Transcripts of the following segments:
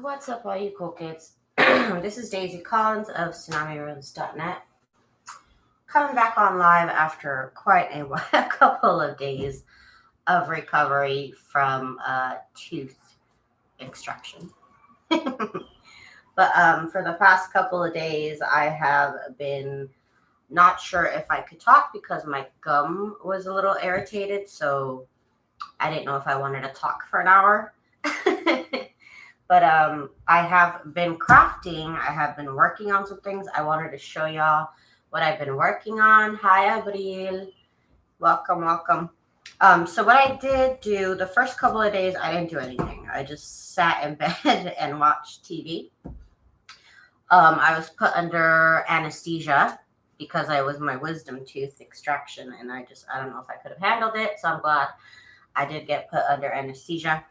What's up, all you cool kids? This is Daisy Collins of TsunamiRose.net. Coming back on live after quite a couple of days of recovery from tooth extraction. But for the past couple of days, I have been not sure if I could talk because my gum was a little irritated, so I didn't know if I wanted to talk for an hour. But I have been crafting. I have been working on some things. I wanted to show y'all what I've been working on. Hi, Abril. Welcome, welcome. So what I did do, the first couple of days, I didn't do anything. I just sat in bed and watched TV. I was put under anesthesia because I was my wisdom tooth extraction, and I don't know if I could have handled it, so I'm glad I did get put under anesthesia.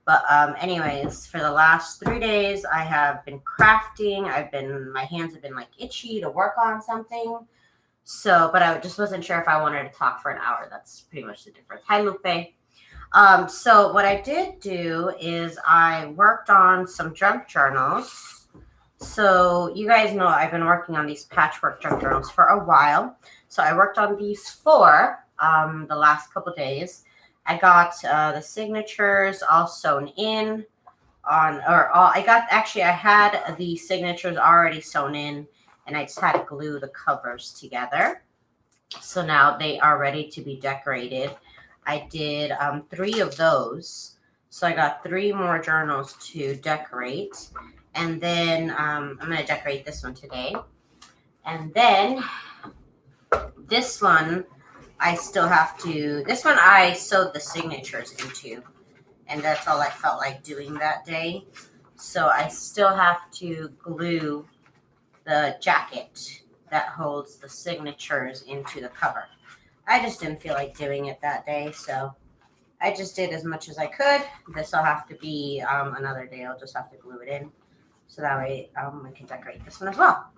But anyways, for the last 3 days, I have been crafting. My hands have been like itchy to work on something. So, but I just wasn't sure if I wanted to talk for an hour. That's pretty much the difference. Hi, Lupe. So what I did do is I worked on some junk journals. So you guys know I've been working on these patchwork junk journals for a while. So I worked on these 4 the last couple of days. I got the signatures all sewn in I had the signatures already sewn in, and I just had to glue the covers together. So now they are ready to be decorated. I did 3 of those. So I got 3 more journals to decorate. And then I'm going to decorate this one today. And then this one, this one I sewed the signatures into, and that's all I felt like doing that day. So I still have to glue the jacket that holds the signatures into the cover. I just didn't feel like doing it that day, so I just did as much as I could. This will have to be another day. I'll just have to glue it in, so that way I can decorate this one as well.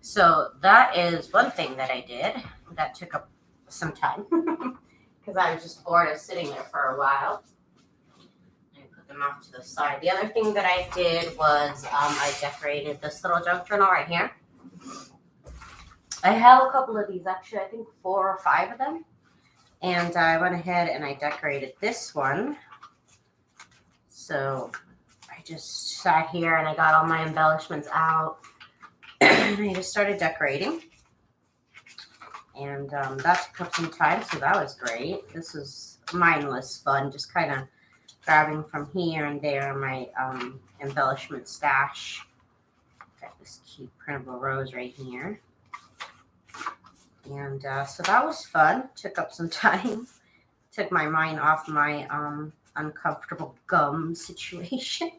So that is one thing that I did that took up some time because I was just bored of sitting there for a while. I put them off to the side. The other thing that I did was I decorated this little junk journal right here. I have a couple of these, actually, I think 4 or 5 of them. And I went ahead and I decorated this one. So I just sat here and I got all my embellishments out. And I just started decorating. And that took up some time, so that was great. This was mindless fun, just kind of grabbing from here and there my embellishment stash. Got this cute printable rose right here. And so that was fun. Took up some time. Took my mind off my uncomfortable gum situation.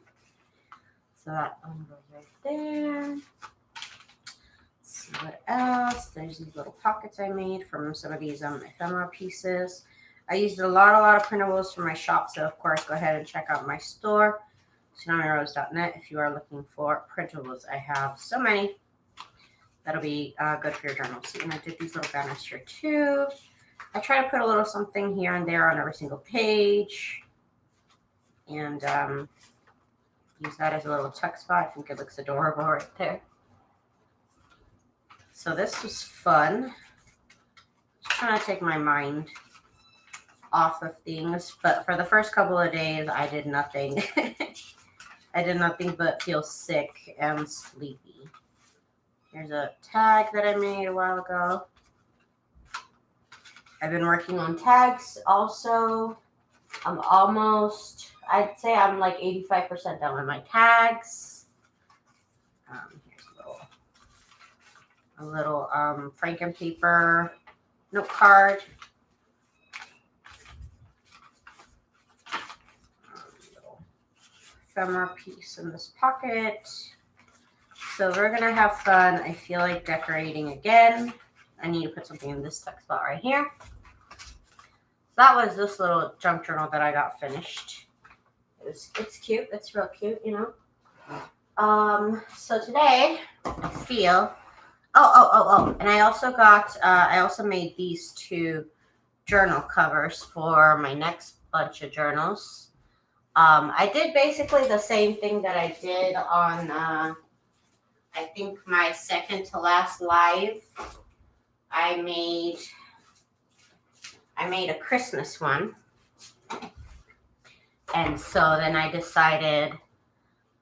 So that one goes right there. What else? There's these little pockets I made from some of these ephemera pieces. I used a lot of printables for my shop, so of course go ahead and check out my store, TsunamiRose.net, if you are looking for printables. I have so many that'll be good for your journals. And I did these little banners here too. I try to put a little something here and there on every single page, and use that as a little tuck spot. I think it looks adorable right there. So this was fun. Just trying to take my mind off of things. But for the first couple of days, I did nothing. I did nothing but feel sick and sleepy. Here's a tag that I made a while ago. I've been working on tags also. I'd say I'm like 85% done with my tags. Here's a little Franken paper note card. Little ephemera piece in this pocket. So we're going to have fun. I feel like decorating again. I need to put something in this tuck spot right here. So that was this little junk journal that I got finished. It's cute. It's real cute, you know. So today I feel and I also made these 2 journal covers for my next bunch of journals. I did basically the same thing that I did on, I think my second to last live. I made a Christmas one. And so then I decided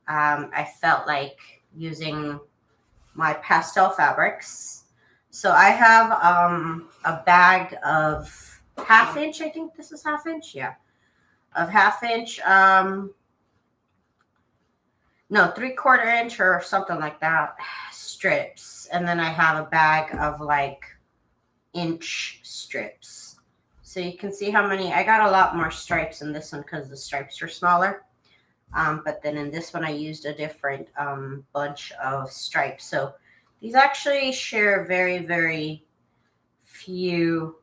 I felt like using my pastel fabrics. So I have a bag of 1/2 inch, I think this is 1/2 inch, yeah. Of 1/2 inch, no, 3/4 inch or something like that, strips. And then I have a bag of like inch strips. So you can see how many, I got a lot more stripes in this one because the stripes are smaller. But then in this one, I used a different bunch of stripes. So these actually share very, very few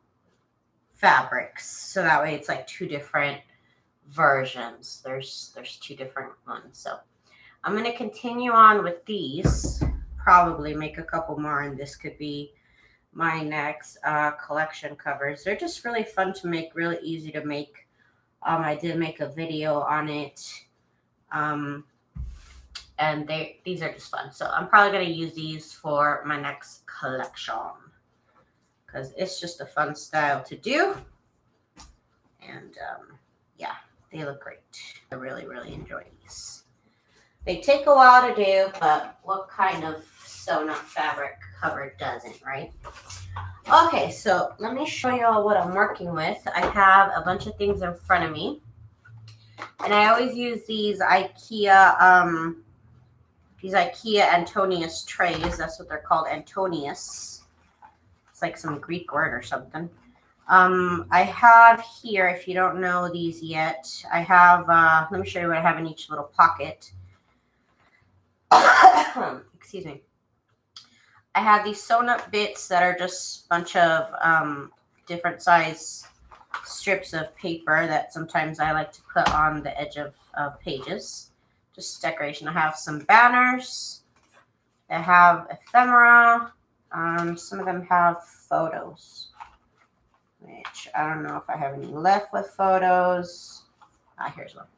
fabrics. So that way it's like 2 different versions. There's 2 different ones. So I'm going to continue on with these, probably make a couple more, and this could be my next collection covers. They're just really fun to make, really easy to make. I did make a video on it. And these are just fun. So I'm probably going to use these for my next collection because it's just a fun style to do. And yeah, they look great. I really, really enjoy these. They take a while to do, but what kind of sewn up fabric cover doesn't, right? Okay, so let me show you all what I'm working with. I have a bunch of things in front of me. And I always use these IKEA Antonius trays. That's what they're called, Antonius. It's like some Greek word or something. I have here, if you don't know these yet, I have, let me show you what I have in each little pocket. Excuse me. I have these sewn up bits that are just a bunch of different size strips of paper that sometimes I like to put on the edge of pages. Just decoration. I have some banners. I have ephemera. Some of them have photos, which I don't know if I have any left with photos. Here's one.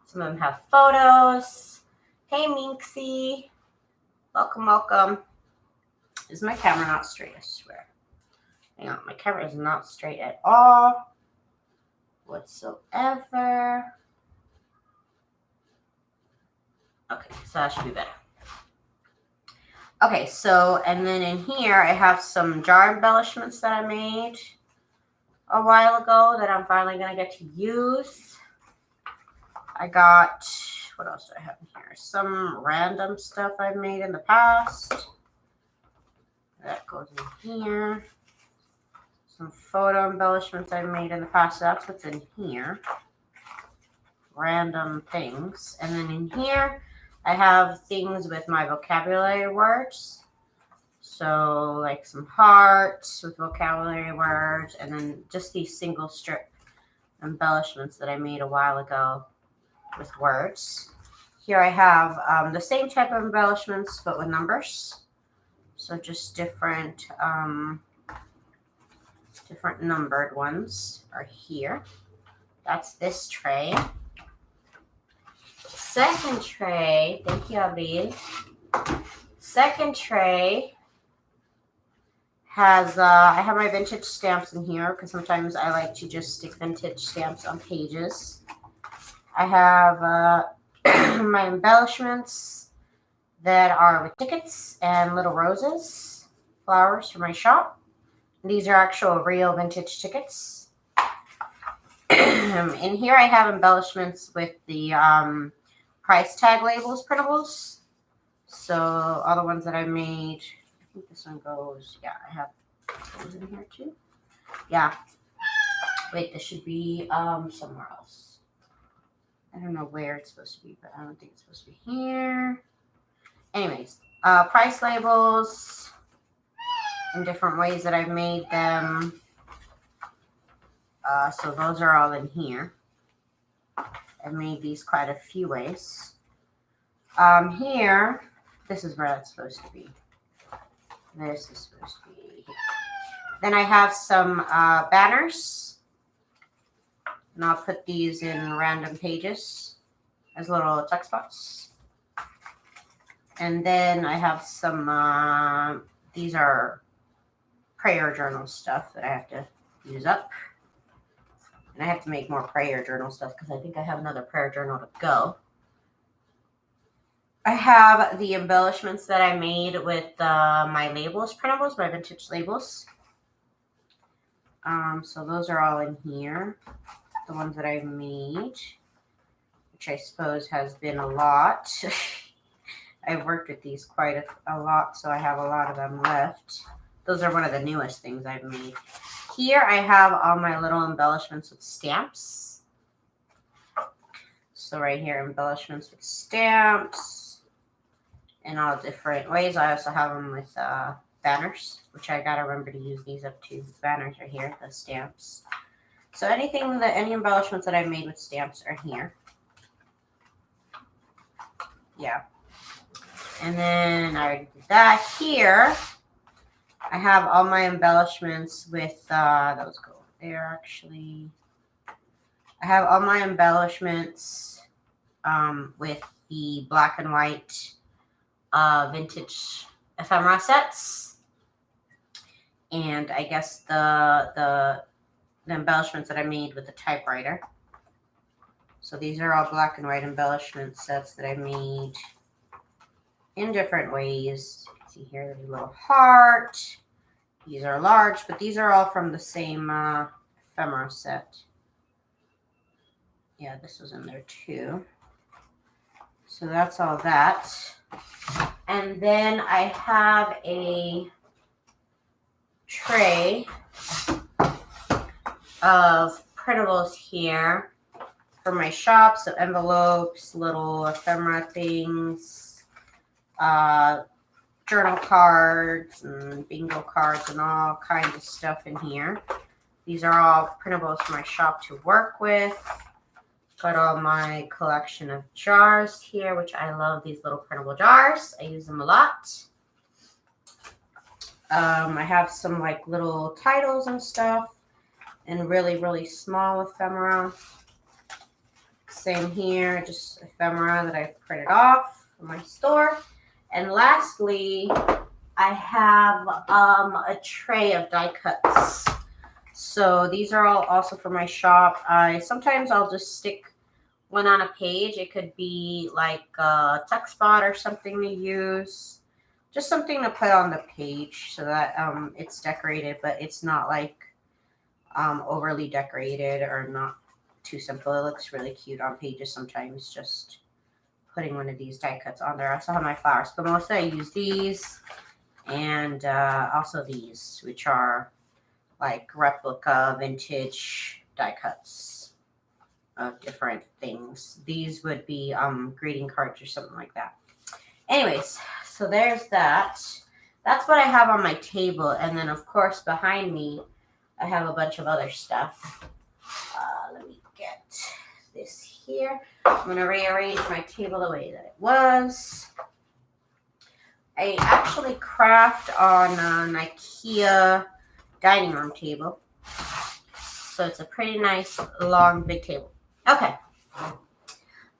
Some of them have photos. Hey, Minxie. Welcome, welcome. Is my camera not straight? I swear. Hang on, my camera is not straight at all whatsoever. Okay, so that should be better. Okay, so, and then in here, I have some jar embellishments that I made a while ago that I'm finally going to get to use. I got, what else do I have in here? Some random stuff I've made in the past. That goes in here. Some photo embellishments I've made in the past. So that's what's in here. Random things. And then in here, I have things with my vocabulary words. So like some hearts with vocabulary words, and then just these single strip embellishments that I made a while ago with words. Here I have the same type of embellishments, but with numbers. So just different different numbered ones are here. That's this tray. Second tray, thank you, Avril. Second tray has, I have my vintage stamps in here because sometimes I like to just stick vintage stamps on pages. I have my embellishments that are with tickets and little roses, flowers for my shop. These are actual real vintage tickets. In here I have embellishments with the price tag labels printables. So all the ones that I made, I think this one goes, yeah, I have those in here too. Yeah. Wait, this should be somewhere else. I don't know where it's supposed to be, but I don't think it's supposed to be here. Anyways, price labels in different ways that I've made them. So those are all in here. I've made these quite a few ways. Here, this is where that's supposed to be. This is supposed to be here. Then I have some banners. And I'll put these in random pages as little text box. And then I have some, these are prayer journal stuff that I have to use up. And I have to make more prayer journal stuff because I think I have another prayer journal to go. I have the embellishments that I made with my labels printables, my vintage labels. So those are all in here. The ones that I've made, which I suppose has been a lot. I've worked with these quite a lot, so I have a lot of them left. Those are one of the newest things I've made. Here I have all my little embellishments with stamps. So right here, embellishments with stamps in all different ways. I also have them with banners, which I gotta remember to use these up too. Banners are here, the stamps. So any embellishments that I've made with stamps are here. Yeah. And then I already did that. Here, I have all my embellishments with, those go there actually. I have all my embellishments with the black and white vintage ephemera sets. And I guess the embellishments that I made with the typewriter. So these are all black and white embellishment sets that I made in different ways. You can see here there's a little heart. These are large, but these are all from the same ephemera set. Yeah, this was in there too. So that's all that. And then I have a tray of printables here for my shop. So envelopes, little ephemera things, journal cards and bingo cards and all kinds of stuff in here. These are all printables for my shop to work with. Got all my collection of jars here, which I love these little printable jars. I use them a lot. I have some like little titles and stuff and really, really small ephemera. Same here, just ephemera that I printed off from my store. And lastly, I have a tray of die cuts. So these are all also for my shop. Sometimes I'll just stick one on a page. It could be like a text spot or something to use. Just something to put on the page so that it's decorated, but it's not like overly decorated or not too simple. It looks really cute on pages sometimes, just putting one of these die cuts on there. I also have my flowers, but mostly I use these and also these, which are like replica vintage die cuts of different things. These would be greeting cards or something like that. Anyways, so there's that. That's what I have on my table. And then, of course, behind me, I have a bunch of other stuff. Let me get this here. I'm going to rearrange my table the way that it was. I actually craft on an IKEA dining room table. So it's a pretty nice, long, big table. Okay.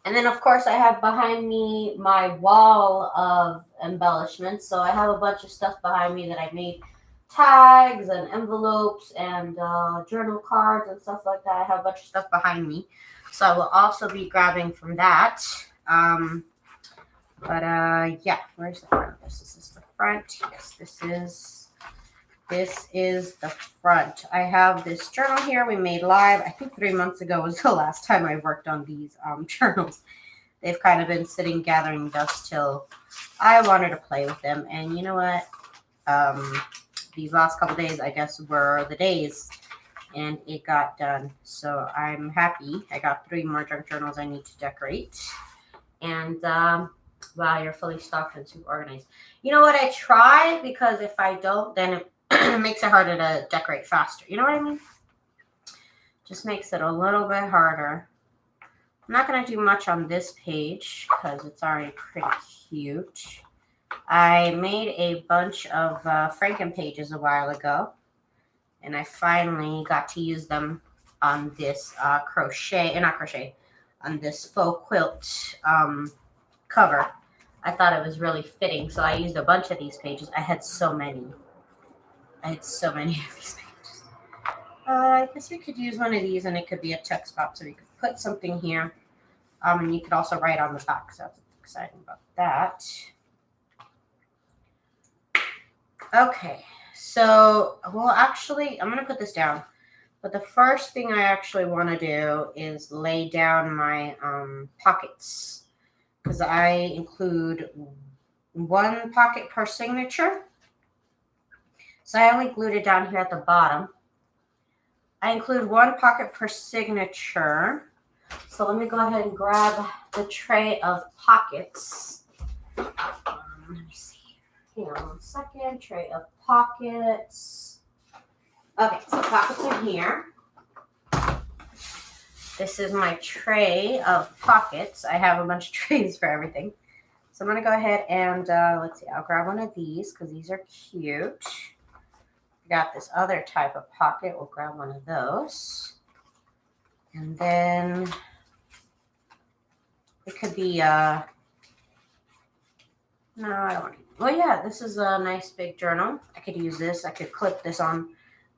And then, of course, I have behind me my wall of embellishments. So I have a bunch of stuff behind me that I made. Tags and envelopes and journal cards and stuff like that. I have a bunch of stuff behind me. So I will also be grabbing from that. Yeah, where's the front of this? This is the front. Yes, this is the front. I have this journal here we made live. I think 3 months ago was the last time I worked on these journals. They've kind of been sitting gathering dust till I wanted to play with them. And you know what? These last couple days, I guess, were the days, and it got done. So I'm happy. I got 3 more junk journals I need to decorate. And wow, you're fully stocked and super organized. You know what? I try, because if I don't, then it makes it harder to decorate faster. You know what I mean? Just makes it a little bit harder. I'm not going to do much on this page because it's already pretty cute. I made a bunch of Franken pages a while ago, and I finally got to use them on this on this faux quilt cover. I thought it was really fitting, so I used a bunch of these pages. I had so many. I had so many of these pages. I guess we could use one of these, and it could be a text box, so we could put something here. And you could also write on the back, so that's exciting about that. Okay, so, well, actually, I'm going to put this down. But the first thing I actually want to do is lay down my pockets, because I include one pocket per signature. So I only glued it down here at the bottom. I include one pocket per signature. So let me go ahead and grab the tray of pockets. Let me see. Hang on 1 second. Tray of pockets. Okay, so pockets are here. This is my tray of pockets. I have a bunch of trays for everything. So I'm going to go ahead and, let's see, I'll grab one of these because these are cute. Got this other type of pocket. We'll grab one of those. And then it could be, no, I don't want to. Well, yeah, this is a nice big journal. I could use this. I could clip this on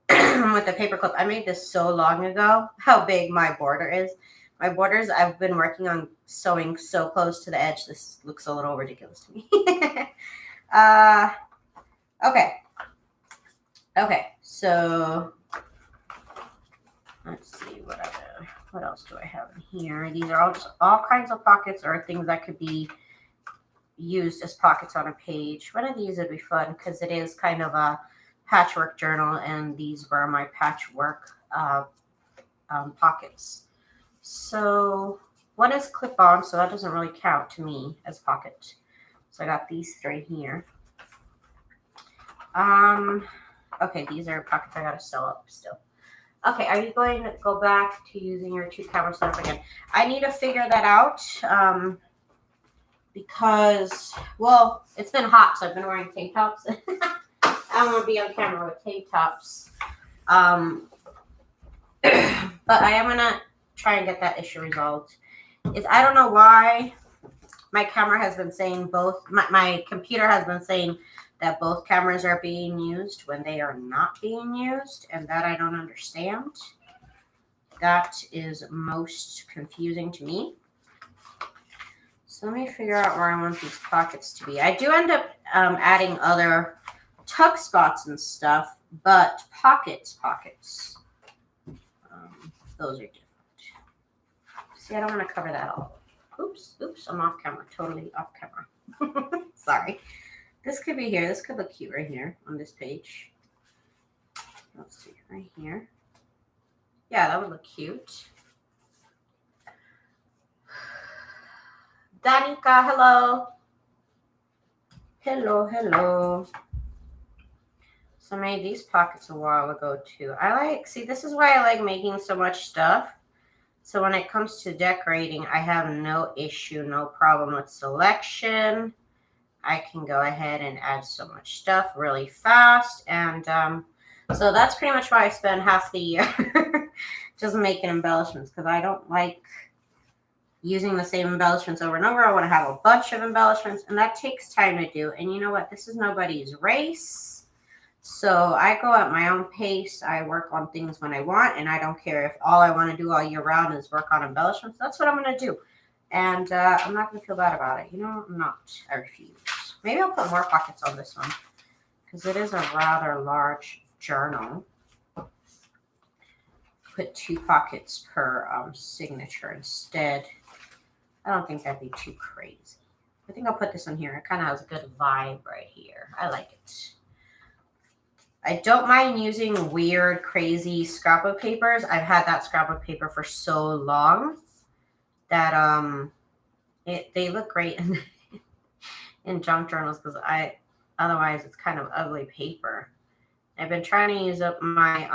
with a paper clip. I made this so long ago, how big my border is. My borders, I've been working on sewing so close to the edge. This looks a little ridiculous to me. Okay. Okay, so let's see what else do I have in here? These are all kinds of pockets or things that could be used as pockets on a page. One of these would be fun because it is kind of a patchwork journal, and these were my patchwork pockets. So one is clip-on, so that doesn't really count to me as pocket. So I got these three here. Okay, these are pockets I gotta sew up still. Okay, are you going to go back to using your 2-camera setup again? I need to figure that out because, well, it's been hot, so I've been wearing tank tops. I don't want to be on camera with tank tops. But I am going to try and get that issue resolved. I don't know why my camera has been saying both, my computer has been saying that both cameras are being used when they are not being used, and that I don't understand. That is most confusing to me. So let me figure out where I want these pockets to be. I do end up adding other tuck spots and stuff, but pockets, those are different. See, I don't want to cover that all. Oops, I'm off camera, totally off camera. Sorry. This could be here. This could look cute right here on this page. Let's see, right here. Yeah, that would look cute. Danica, hello. Hello. So I made these pockets a while ago too. See, this is why I like making so much stuff. So when it comes to decorating, I have no issue, no problem with selection. I can go ahead and add so much stuff really fast. And so that's pretty much why I spend half the year just making embellishments, because I don't like using the same embellishments over and over. I want to have a bunch of embellishments, and that takes time to do. And you know what? This is nobody's race. So I go at my own pace. I work on things when I want, and I don't care if all I want to do all year round is work on embellishments. That's what I'm going to do. And I'm not going to feel bad about it. You know, I'm not. I refuse. Maybe I'll put more pockets on this one because it is a rather large journal. Put 2 pockets per signature instead. I don't think that'd be too crazy. I think I'll put this one here. It kind of has a good vibe right here. I like it. I don't mind using weird, crazy scrapbook papers. I've had that scrapbook paper for so long that they look great in junk journals because otherwise it's kind of ugly paper. I've been trying to use up my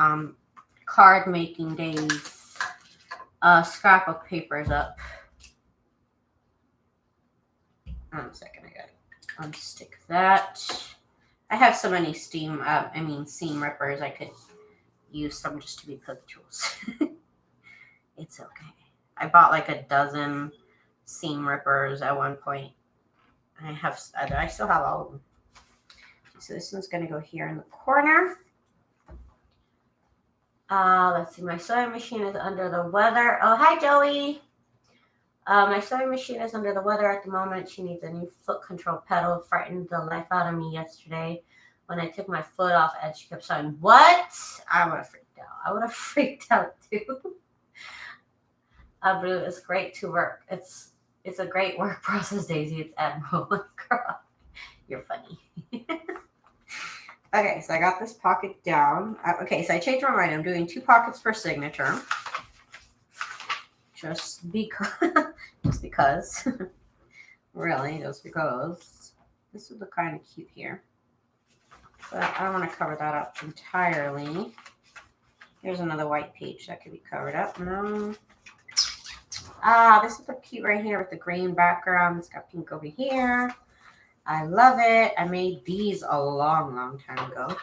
card making days scrapbook papers up. 1 second, I gotta unstick that. I have so many seam rippers. I could use some just to be clip tools. It's okay. I bought like a dozen seam rippers at one point. I still have all of them. So this one's going to go here in the corner. Let's see. My sewing machine is under the weather. Oh, hi, Joey. My sewing machine is under the weather at the moment. She needs a new foot control pedal. Frightened the life out of me yesterday when I took my foot off and she kept saying, "What?" I would have freaked out. I would have freaked out too. But it's great to work. It's a great work process, Daisy. It's admirable. Girl, you're funny. Okay, so I got this pocket down. Okay, so I changed my mind. I'm doing 2 pockets per signature. Just because. Just because. Really, just because. This would look kind of cute here. But I don't want to cover that up entirely. Here's another white page that could be covered up. No. This would look cute right here with the green background. It's got pink over here. I love it. I made these a long, long time ago.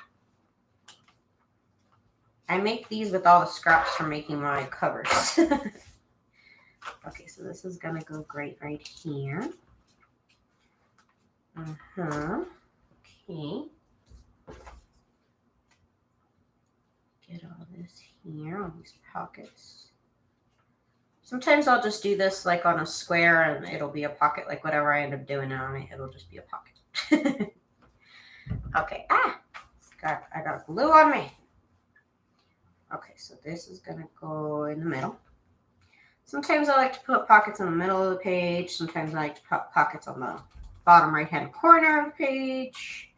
I make these with all the scraps from making my covers. Okay, so this is going to go great right here. Okay. Get all this here on these pockets. Sometimes I'll just do this like on a square and it'll be a pocket, like whatever I end up doing on it, it'll just be a pocket. Okay, I got glue on me. Okay, so this is gonna go in the middle. Sometimes I like to put pockets in the middle of the page. Sometimes I like to put pockets on the bottom right-hand corner of the page.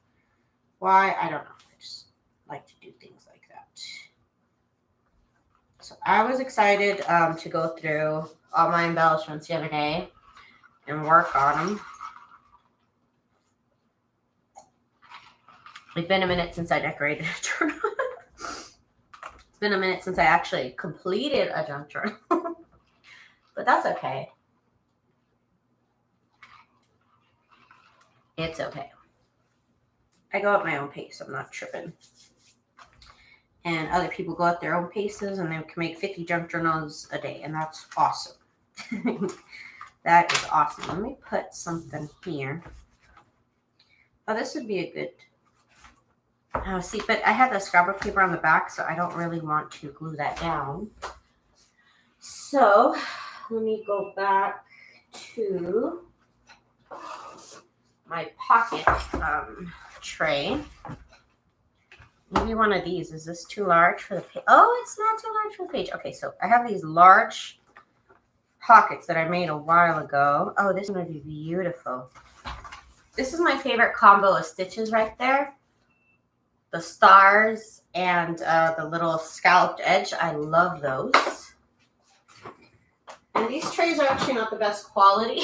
Why? I don't know. I just like to do things like that. So I was excited to go through all my embellishments the other day and work on them. It's been a minute since I decorated a journal. It's been a minute since I actually completed a junk journal. But that's okay. It's okay. I go at my own pace. I'm not tripping. And other people go at their own paces and they can make 50 junk journals a day. And that's awesome. That is awesome. Let me put something here. Oh, this would be a good... Oh, see, but I have the scrapbook paper on the back, so I don't really want to glue that down. So let me go back to my pocket tray. Maybe one of these. Is this too large for the page? Oh, it's not too large for the page. Okay, so I have these large pockets that I made a while ago. Oh, this is going to be beautiful. This is my favorite combo of stitches right there. The stars and the little scalloped edge. I love those. And these trays are actually not the best quality.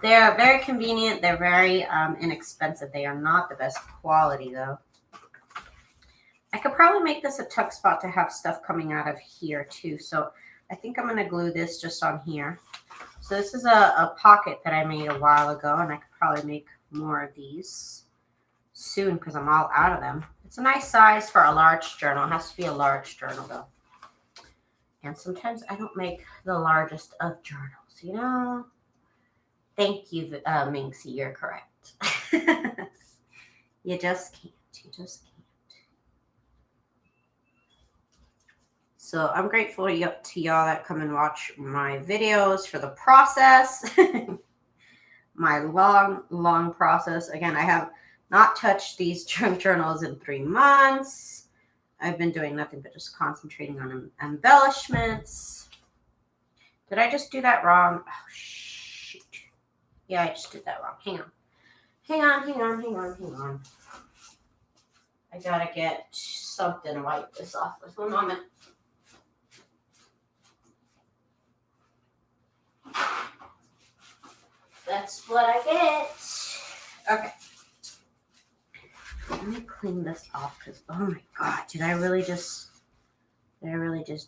They're very convenient. They're very inexpensive. They are not the best quality, though. I could probably make this a tuck spot to have stuff coming out of here, too. So I think I'm going to glue this just on here. So this is a pocket that I made a while ago, and I could probably make more of these soon because I'm all out of them. It's a nice size for a large journal. It has to be a large journal, though. And sometimes I don't make the largest of journals, you know? Thank you, Minxie. You're correct. You just can't. You just can't. So I'm grateful to y'all that come and watch my videos for the process. My long, long process. Again, I have not touched these junk journals in 3 months. I've been doing nothing but just concentrating on embellishments. Did I just do that wrong? Oh, shoot. Yeah, I just did that wrong. Hang on. Hang on. I gotta get something to wipe this off with. 1 moment. That's what I get. Okay. Let me clean this off because, oh my God, did I really just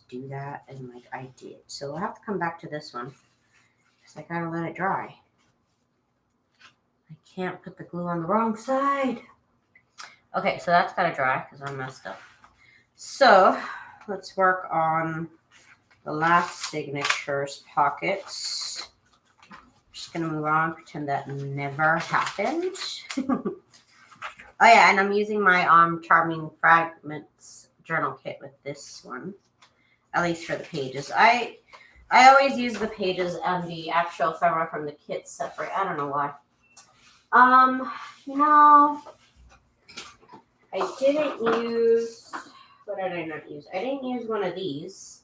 do that? And like I did. So we'll have to come back to this one because I gotta let it dry. I can't put the glue on the wrong side. Okay, so that's gotta dry because I messed up. So let's work on the last signatures pockets. Just gonna move on, pretend that never happened. Oh yeah, and I'm using my Charming Fragments journal kit with this one, at least for the pages. I always use the pages and the actual ephemera from the kit separate. I don't know why. You know, I didn't use, what did I not use? I didn't use one of these.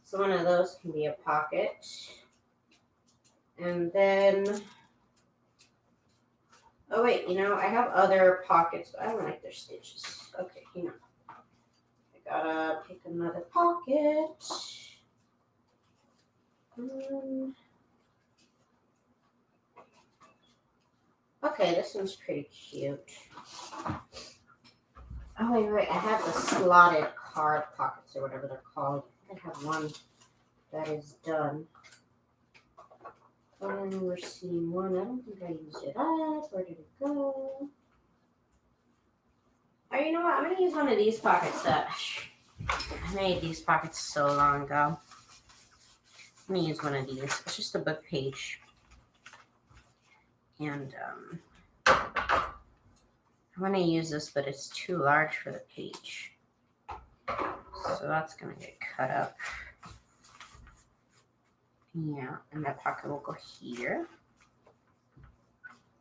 So one of those can be a pocket. And then, oh wait, you know, I have other pockets, but I don't like their stitches. Okay, you know, I gotta pick another pocket. Okay, this one's pretty cute. Oh wait, I have the slotted card pockets or whatever they're called. I have one that is done. We're seeing one. I don't think I used it up. Where did it go? Oh, you know what? I'm going to use one of these pockets that I made these pockets so long ago. I'm going to use one of these. It's just a book page. And I'm going to use this, but it's too large for the page. So that's going to get cut up. Yeah, and that pocket will go here.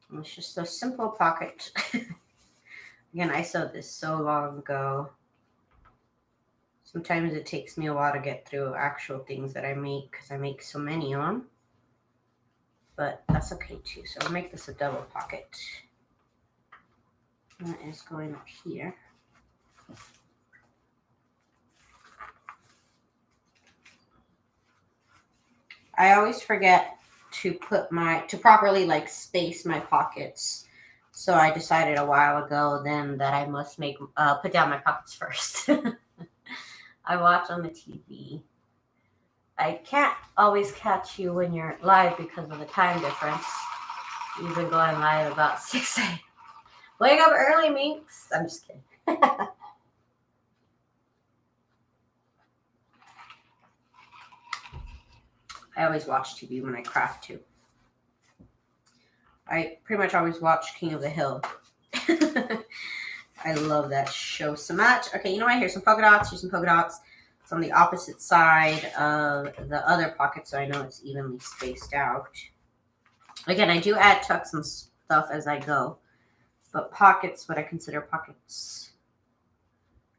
And it's just a simple pocket. Again, I sewed this so long ago. Sometimes it takes me a while to get through actual things that I make because I make so many of them. But that's okay too. So I'll make this a double pocket. And that is going up here. I always forget to properly like space my pockets. So I decided a while ago then that I must put down my pockets first. I watch on the TV. I can't always catch you when you're live because of the time difference. You've been going live about 6 a.m. Wake up early, Minx. I'm just kidding. I always watch TV when I craft too. I pretty much always watch King of the Hill. I love that show so much. Okay, you know what? Here's some polka dots. Here's some polka dots. It's on the opposite side of the other pocket, so I know it's evenly spaced out. Again, I do add tucks and stuff as I go, but pockets, what I consider pockets,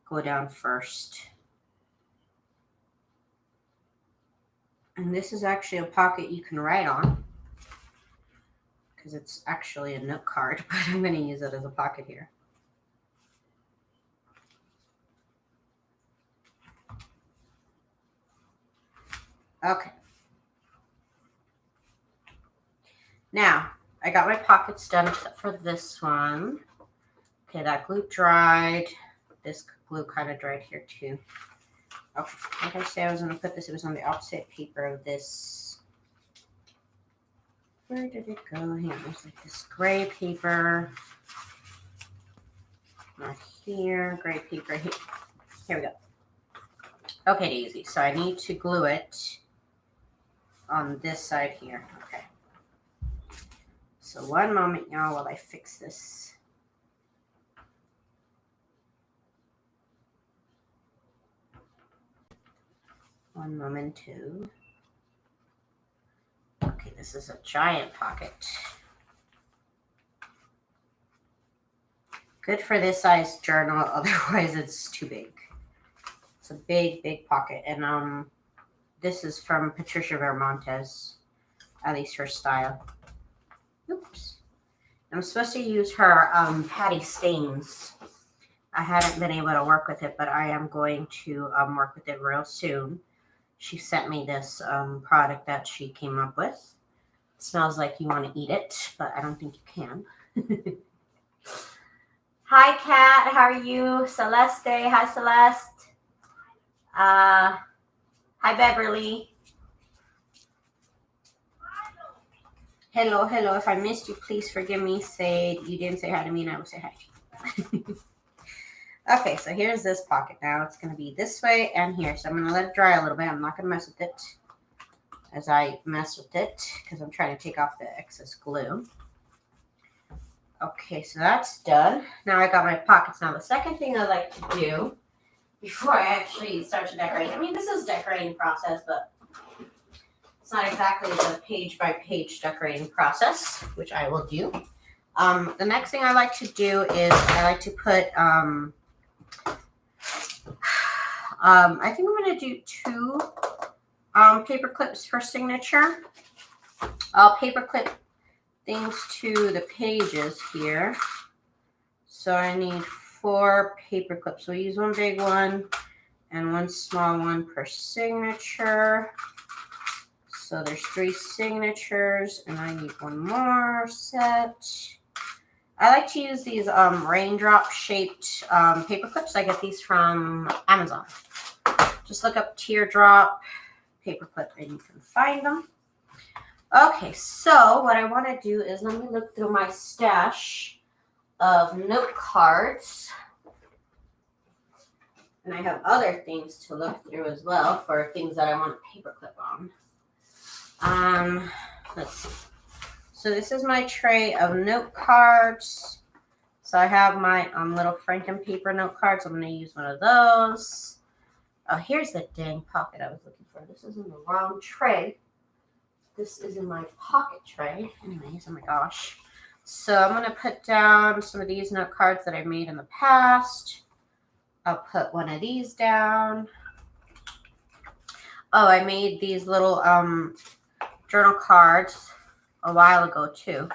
go down first. And this is actually a pocket you can write on because it's actually a note card, but I'm going to use it as a pocket here. Okay. Now, I got my pockets done except for this one. Okay, that glue dried. This glue kind of dried here too. Okay, like I said, I was going to put this, it was on the opposite paper of this. Where did it go? Here, it was like this gray paper. Not here, gray paper here. Here we go. Okay, Daisy, so I need to glue it on this side here. Okay. So one moment, y'all, while I fix this. One moment, too. Okay, this is a giant pocket. Good for this size journal, otherwise it's too big. It's a big, big pocket. And this is from Patricia Vermontes, at least her style. Oops. I'm supposed to use her Patty Stains. I haven't been able to work with it, but I am going to work with it real soon. She sent me this product that she came up with. It smells like you want to eat it, but I don't think you can. Hi, Kat. How are you? Celeste. Hi, Celeste. Hi, Beverly. Hello, hello. If I missed you, please forgive me. You didn't say hi to me, and I will say hi to you. Okay, so here's this pocket now. It's going to be this way and here. So I'm going to let it dry a little bit. I'm not going to mess with it as I mess with it because I'm trying to take off the excess glue. Okay, so that's done. Now I got my pockets. Now the second thing I like to do before I actually start to decorate, I mean, this is a decorating process, but it's not exactly the page by page decorating process, which I will do. The next thing I like to do is I like to put, I think I'm going to do 2 paper clips for signature. I'll paper clip things to the pages here. So I need 4 paper clips. We'll use 1 big one and 1 small one per signature. So there's 3 signatures and I need 1 more set. I like to use these raindrop shaped paper clips. I get these from Amazon. Just look up teardrop paper clip and you can find them. Okay, so what I want to do is let me look through my stash of note cards. And I have other things to look through as well for things that I want to paper clip on. Let's see. So this is my tray of note cards. So I have my little Franken paper note cards. I'm going to use one of those. Oh, here's the dang pocket I was looking for. This is in the wrong tray. This is in my pocket tray. Anyways, oh my gosh. So I'm going to put down some of these note cards that I made in the past. I'll put one of these down. Oh, I made these little journal cards a while ago too.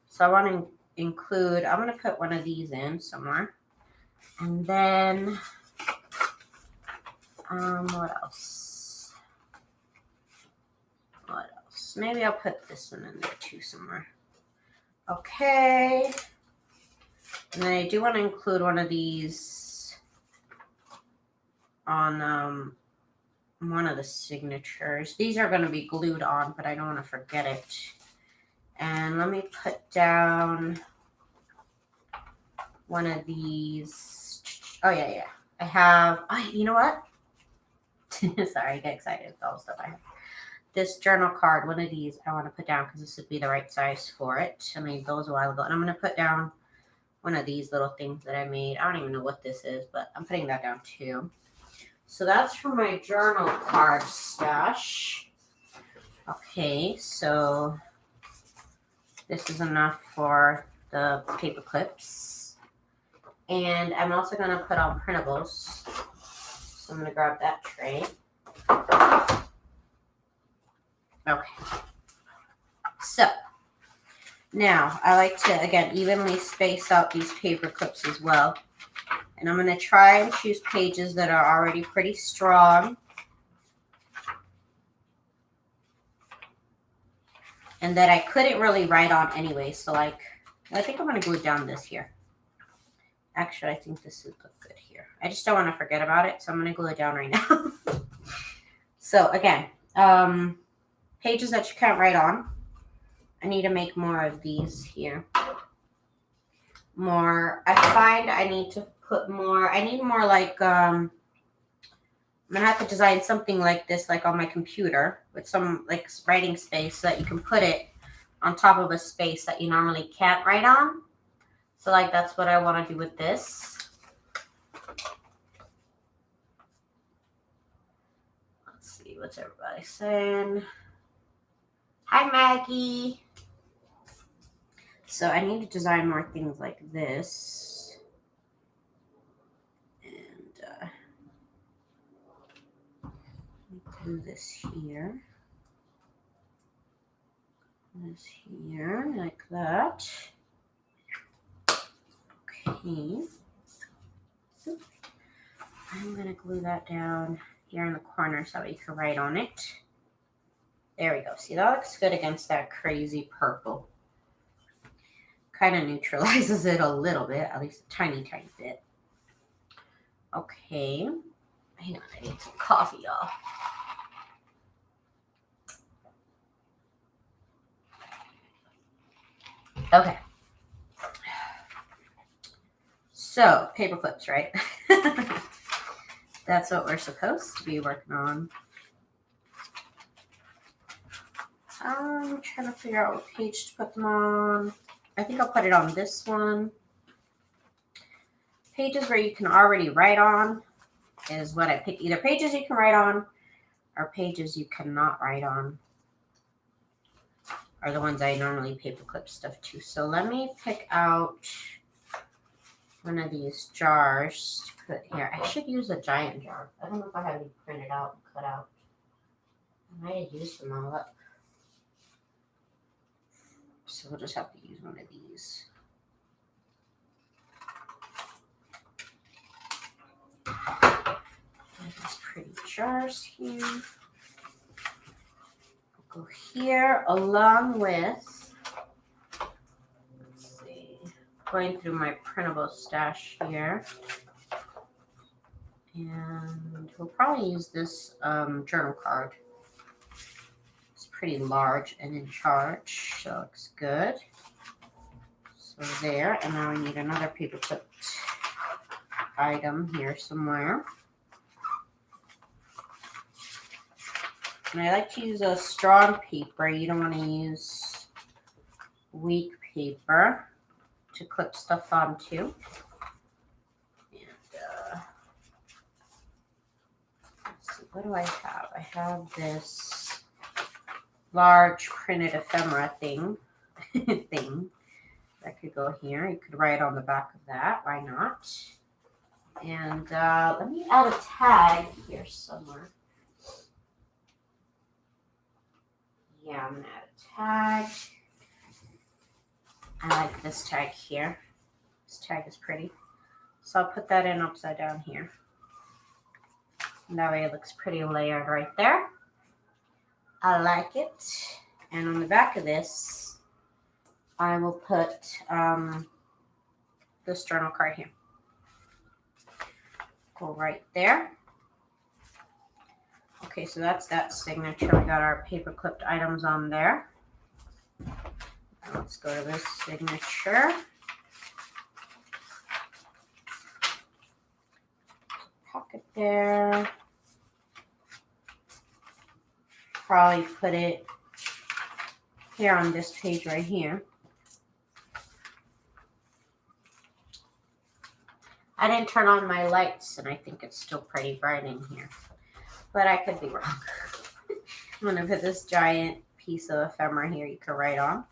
So I want to include, I'm going to put one of these in somewhere. And then, what else? What else? Maybe I'll put this one in there too somewhere. Okay. And then I do want to include one of these on one of the signatures. These are going to be glued on, but I don't want to forget it. And let me put down one of these. Oh, yeah. I have, you know what? Sorry, I get excited with all the stuff I have. This journal card, one of these I want to put down because this would be the right size for it. I made those a while ago. And I'm going to put down one of these little things that I made. I don't even know what this is, but I'm putting that down too. So that's for my journal card stash. Okay, so this is enough for the paper clips. And I'm also going to put on printables. So I'm going to grab that tray. Okay. So now I like to, again, evenly space out these paper clips as well. And I'm going to try and choose pages that are already pretty strong. And that I couldn't really write on anyway. So like, I think I'm going to glue down this here. Actually, I think this would look good here. I just don't want to forget about it. So I'm going to glue it down right now. So again, pages that you can't write on. I need to make more of these here. More. I find I need to put more. I need more like, I'm going to have to design something like this, like on my computer with some like writing space so that you can put it on top of a space that you normally can't write on. So like that's what I want to do with this. Let's see, what's everybody saying? Hi, Maggie. So I need to design more things like this. And do this here. This here, like that. Okay. I'm going to glue that down here in the corner so that you can write on it. There we go. See, that looks good against that crazy purple. Kind of neutralizes it a little bit, at least a tiny, tiny bit. Okay. Hang on, I need some coffee, y'all. Okay. So, paper clips, right? That's what we're supposed to be working on. I'm trying to figure out what page to put them on. I think I'll put it on this one. Pages where you can already write on is what I pick. Either pages you can write on or pages you cannot write on are the ones I normally paperclip stuff to. So let me pick out one of these jars to put here. I should use a giant jar. I don't know if I have any printed out and cut out. I might have used them all up. So we'll just have to use one of these. These pretty jars here. I'll go here along with, let's see, going through my printable stash here. And we'll probably use this journal card. It's pretty large and in charge, so it looks good. So there, and now we need another paper clipped item here somewhere. And I like to use a strong paper. You don't want to use weak paper to clip stuff onto. And let's see, what do I have? I have this large printed ephemera thing. That could go here. You could write on the back of that. Why not? And let me add a tag here somewhere. Yeah, I'm going to add a tag. I like this tag here. This tag is pretty. So I'll put that in upside down here. And that way it looks pretty layered right there. I like it. And on the back of this, I will put this journal card here. Go right there. Okay, so that's that signature. We got our paper clipped items on there. Now let's go to this signature. Pocket there. Probably put it here on this page right here. I didn't turn on my lights, and I think it's still pretty bright in here. But I could be wrong. I'm going to put this giant piece of ephemera here you can write on.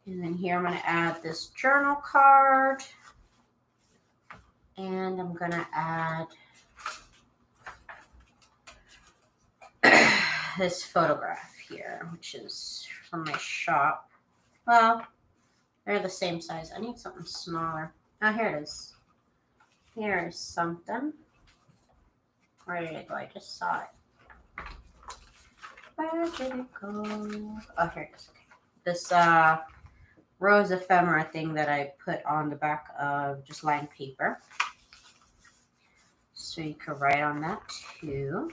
And then here I'm going to add this journal card. And I'm going to add this photograph here, which is from my shop. Well, they're the same size. I need something smaller. Oh, here it is. Here is something. Where did it go? I just saw it. Where did it go? Oh, here it is. Okay. This rose ephemera thing that I put on the back of just lined paper. So you could write on that too.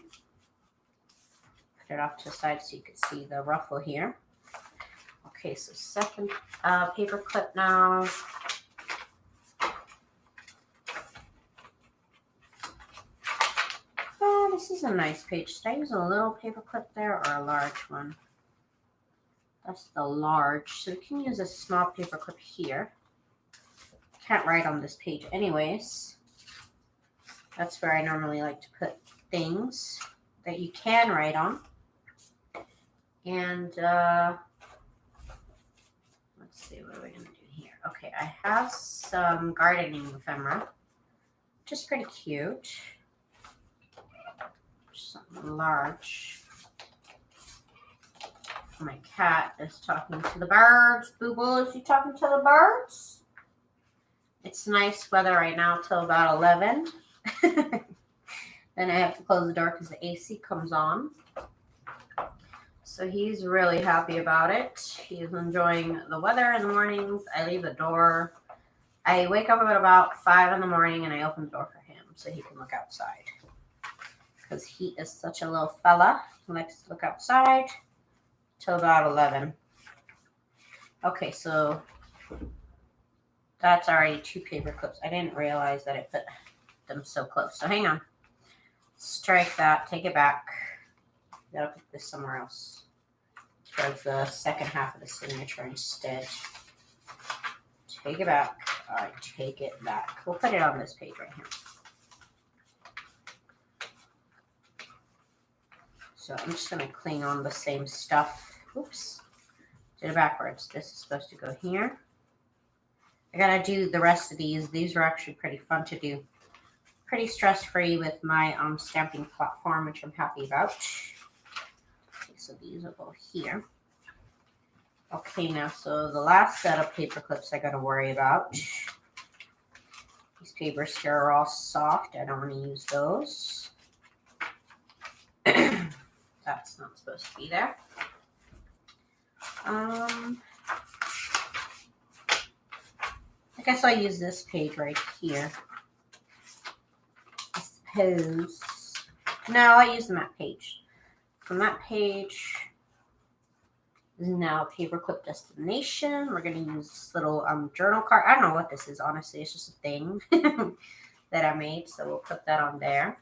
Put it off to the side so you can see the ruffle here. Okay, so second paper clip now. Oh, this is a nice page. Should I use a little paper clip there or a large one? That's the large. So you can use a small paper clip here. Can't write on this page anyways. That's where I normally like to put things that you can write on. And let's see, what are we going to do here? Okay, I have some gardening ephemera, which is pretty cute. Something large. My cat is talking to the birds. Boo Boo, is he talking to the birds? It's nice weather right now till about 11. Then I have to close the door because the AC comes on. So he's really happy about it. He's enjoying the weather in the mornings. I leave the door. I wake up at about 5 in the morning and I open the door for him so he can look outside. Because he is such a little fella. He likes to look outside till about 11. Okay, so That's already 2 paper clips. I didn't realize that I put them so close. So hang on. Strike that. Take it back. Gotta put this somewhere else. Towards the second half of the signature instead. Take it back. All right, take it back. We'll put it on this page right here. So I'm just going to cling on the same stuff. Oops. Did it backwards. This is supposed to go here. I got to do the rest of these. These are actually pretty fun to do. Pretty stress-free with my stamping platform, which I'm happy about. Okay, so these will go here. Okay, now, so the last set of paper clips I got to worry about. These papers here are all soft. I don't want to use those. That's not supposed to be there. I guess I'll use this page right here. I suppose. No, I'll use the matte page. From that page is now paperclip destination. We're going to use this little journal card. I don't know what this is, honestly. It's just a thing that I made. So we'll put that on there.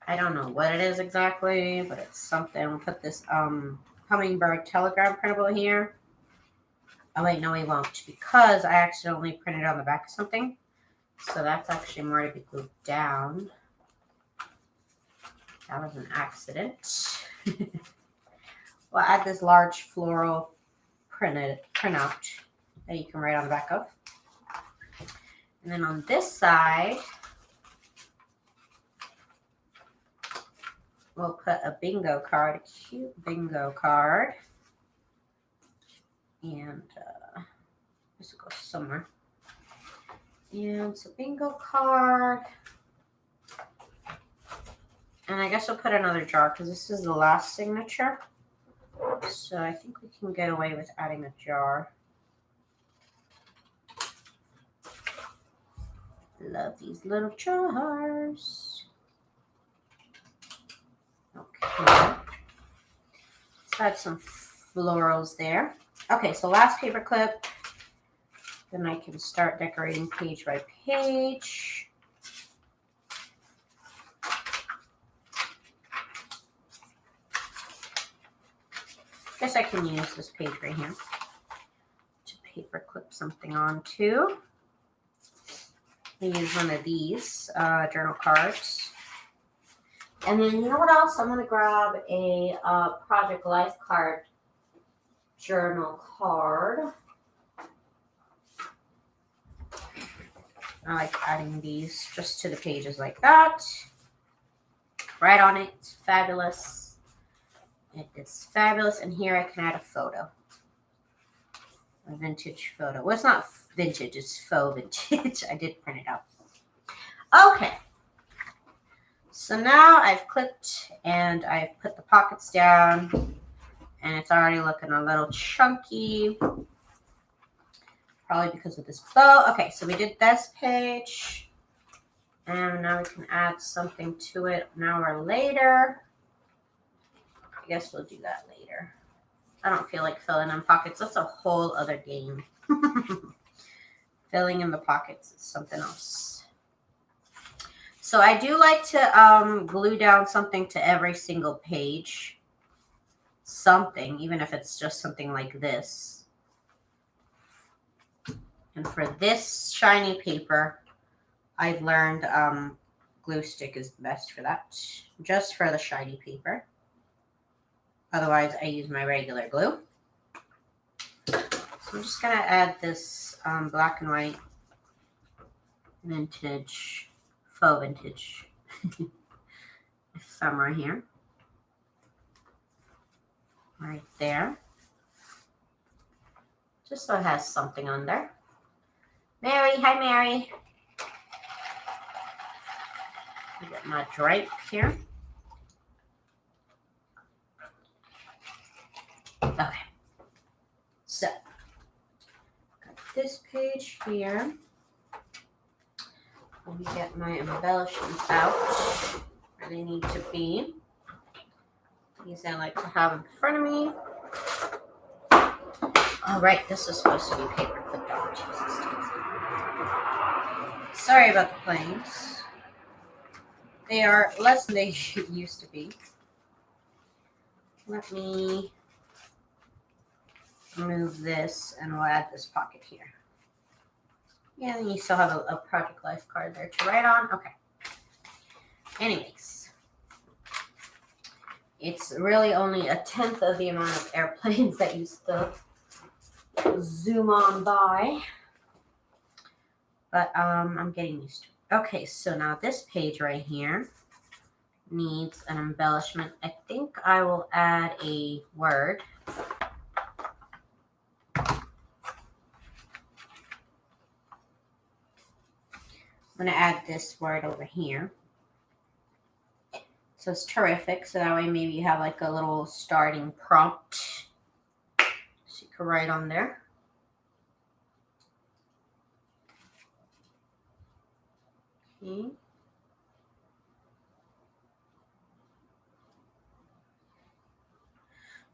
I don't know what it is exactly, but it's something. We'll put this hummingbird telegram printable here. Oh, wait, no, we won't, because I accidentally printed on the back of something. So that's actually more to be glued down. That was an accident. We'll add this large floral printout that you can write on the back of. And then on this side, we'll put a bingo card, a cute bingo card. And this will go somewhere. And it's a bingo card. And I guess I'll put another jar because this is the last signature. So I think we can get away with adding a jar. Love these little jars. Okay. Let's add some florals there. Okay, so last paper clip. Then I can start decorating page by page. Guess I can use this page right here to paper clip something onto. I use one of these journal cards. And then you know what else? I'm going to grab a Project Life card journal card. I like adding these just to the pages like that. Right on it. It's fabulous. It is fabulous. And here I can add a photo. A vintage photo. Well, it's not vintage. It's faux vintage. I did print it out. Okay. So now I've clipped and I've put the pockets down. And it's already looking a little chunky. Probably because of this bow. Okay, so we did this page. And now we can add something to it an hour later. I guess we'll do that later. I don't feel like filling in pockets. That's a whole other game. Filling in the pockets is something else. So I do like to glue down something to every single page. Something, even if it's just something like this. And for this shiny paper, I've learned glue stick is the best for that. Just for the shiny paper. Otherwise, I use my regular glue. So I'm just going to add this black and white vintage, faux vintage somewhere here. Right there. Just so it has something on there. Mary, hi Mary. I get my drape here. Okay. So, got this page here. Let me get my embellishments out where they need to be. These I like to have in front of me. All right, this is supposed to be paper clipped on. Sorry about the planes. They are less than they used to be. Let me remove this and we'll add this pocket here. Yeah, and you still have a Project Life card there to write on. Okay. Anyways, it's really only a tenth of the amount of airplanes that used to zoom on by. But I'm getting used to it. Okay, so now this page right here needs an embellishment. I think I will add a word. I'm going to add this word over here. So it's terrific. So that way maybe you have like a little starting prompt. So you can write on there. Okay.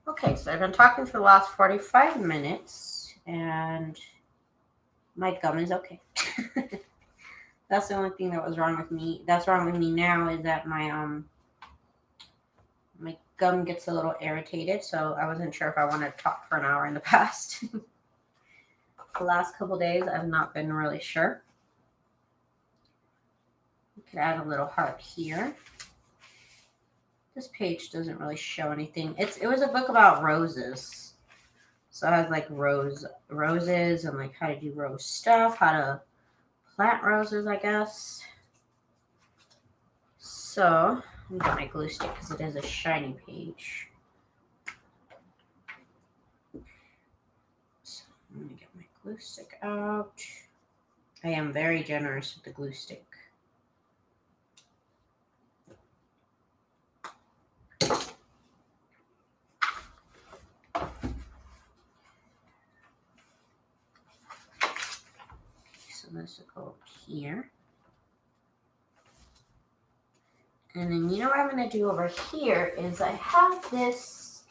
Okay, so I've been talking for the last 45 minutes and my gum is okay. That's the only thing that was wrong with me. That's wrong with me now is that my gum gets a little irritated, so I wasn't sure if I wanted to talk for an hour in the past. The last couple days, I've not been really sure. We could add a little heart here. This page doesn't really show anything. It was a book about roses. So it has like roses and like how to do rose stuff, how to plant roses, I guess. So let me get my glue stick because it is a shiny page. So I'm going to get my glue stick out. I am very generous with the glue stick. So this will go here. And then you know what I'm going to do over here is I have this,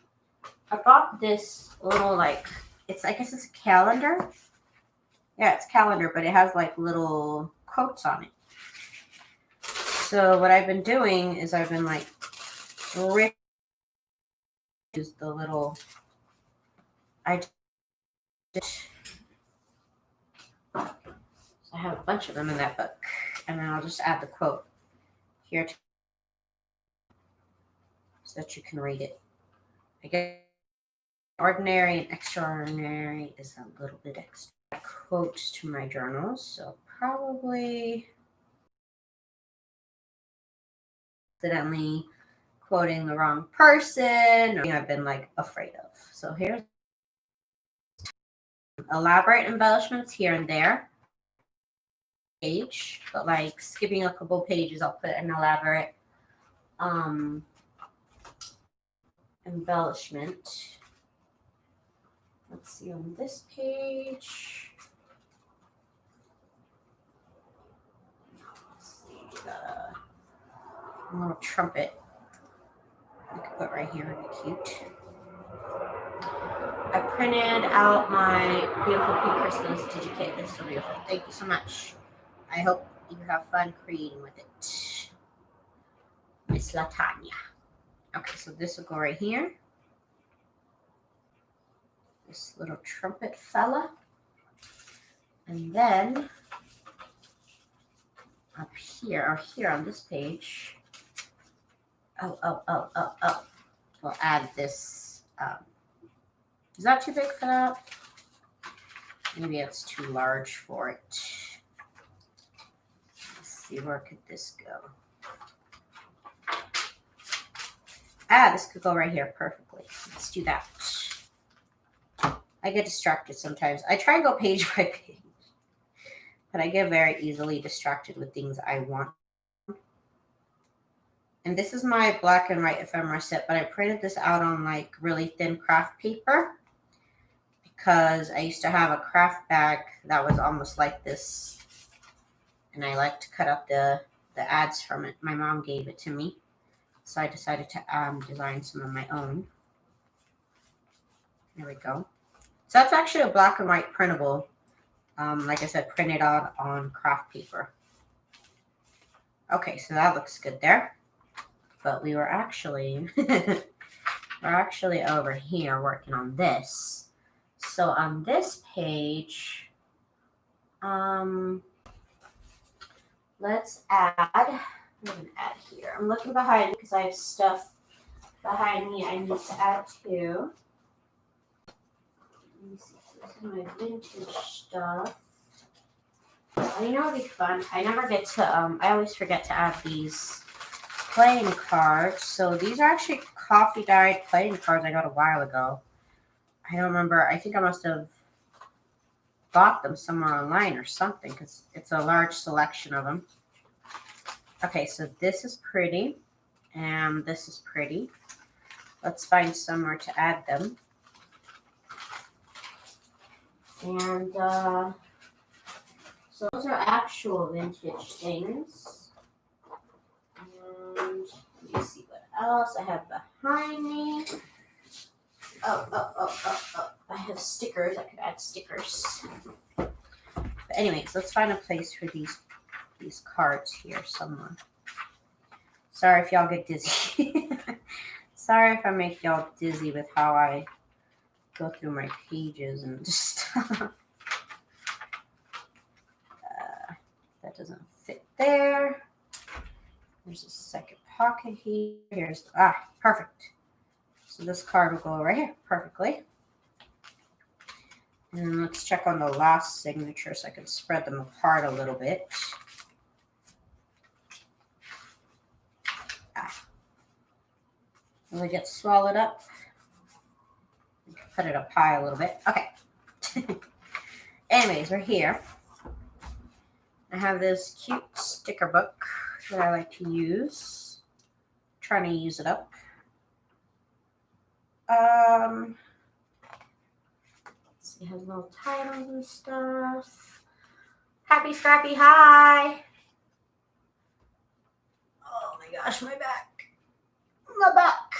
I bought this little like, I guess it's a calendar. Yeah, it's a calendar, but it has like little quotes on it. So what I've been doing is I've been like use the little, I have a bunch of them in that book, and then I'll just add the quote here so that you can read it. I guess ordinary and extraordinary is a little bit extra. Quotes to my journals, so probably accidentally quoting the wrong person, or I've been like afraid of. So here's elaborate embellishments here and there. Page, but like skipping a couple pages, I'll put an elaborate embellishment. Let's see on this page. Let's see, got a little trumpet. I could put right here, would be cute. I printed out my beautiful pink crystals. Did you get this? So beautiful. Thank you so much. I hope you have fun creating with it. Miss Latanya. Okay, so this will go right here. This little trumpet fella. And then up here, or here on this page, we'll add this. Is that too big for that? Maybe it's too large for it. Let's see, where could this go? This could go right here perfectly. Let's do that. I get distracted sometimes. I try and go page by page, but I get very easily distracted with things I want. And this is my black and white ephemera set, but I printed this out on like really thin craft paper because I used to have a craft bag that was almost like this. And I like to cut up the ads from it. My mom gave it to me. So I decided to design some of my own. There we go. So that's actually a black and white printable. Like I said, printed out on craft paper. Okay, so that looks good there. But we were actually we're actually over here working on this. So on this page, let's add. I'm gonna add here. I'm looking behind because I have stuff behind me I need to add to. Let me see. This is my vintage stuff. You know, it'd be fun. I never get to. I always forget to add these playing cards. So these are actually coffee dyed playing cards I got a while ago. I don't remember. I think I must have bought them somewhere online or something because it's a large selection of them. Okay, so this is pretty and this is pretty. Let's find somewhere to add them. And so those are actual vintage things. And let me see what else I have behind me. Oh. I have stickers. I could add stickers. But anyways, let's find a place for these cards here somewhere. Sorry if y'all get dizzy. Sorry if I make y'all dizzy with how I go through my pages and stuff. That doesn't fit there. There's a second pocket here. Here's, perfect. So this card will go right here perfectly. And let's check on the last signature so I can spread them apart a little bit. Will it get swallowed up? Put it up high a little bit. Okay. Anyways, we're here. I have this cute sticker book that I like to use. I'm trying to use it up. It has little titles and stuff. Happy Scrappy, hi! Oh my gosh, my back. My back.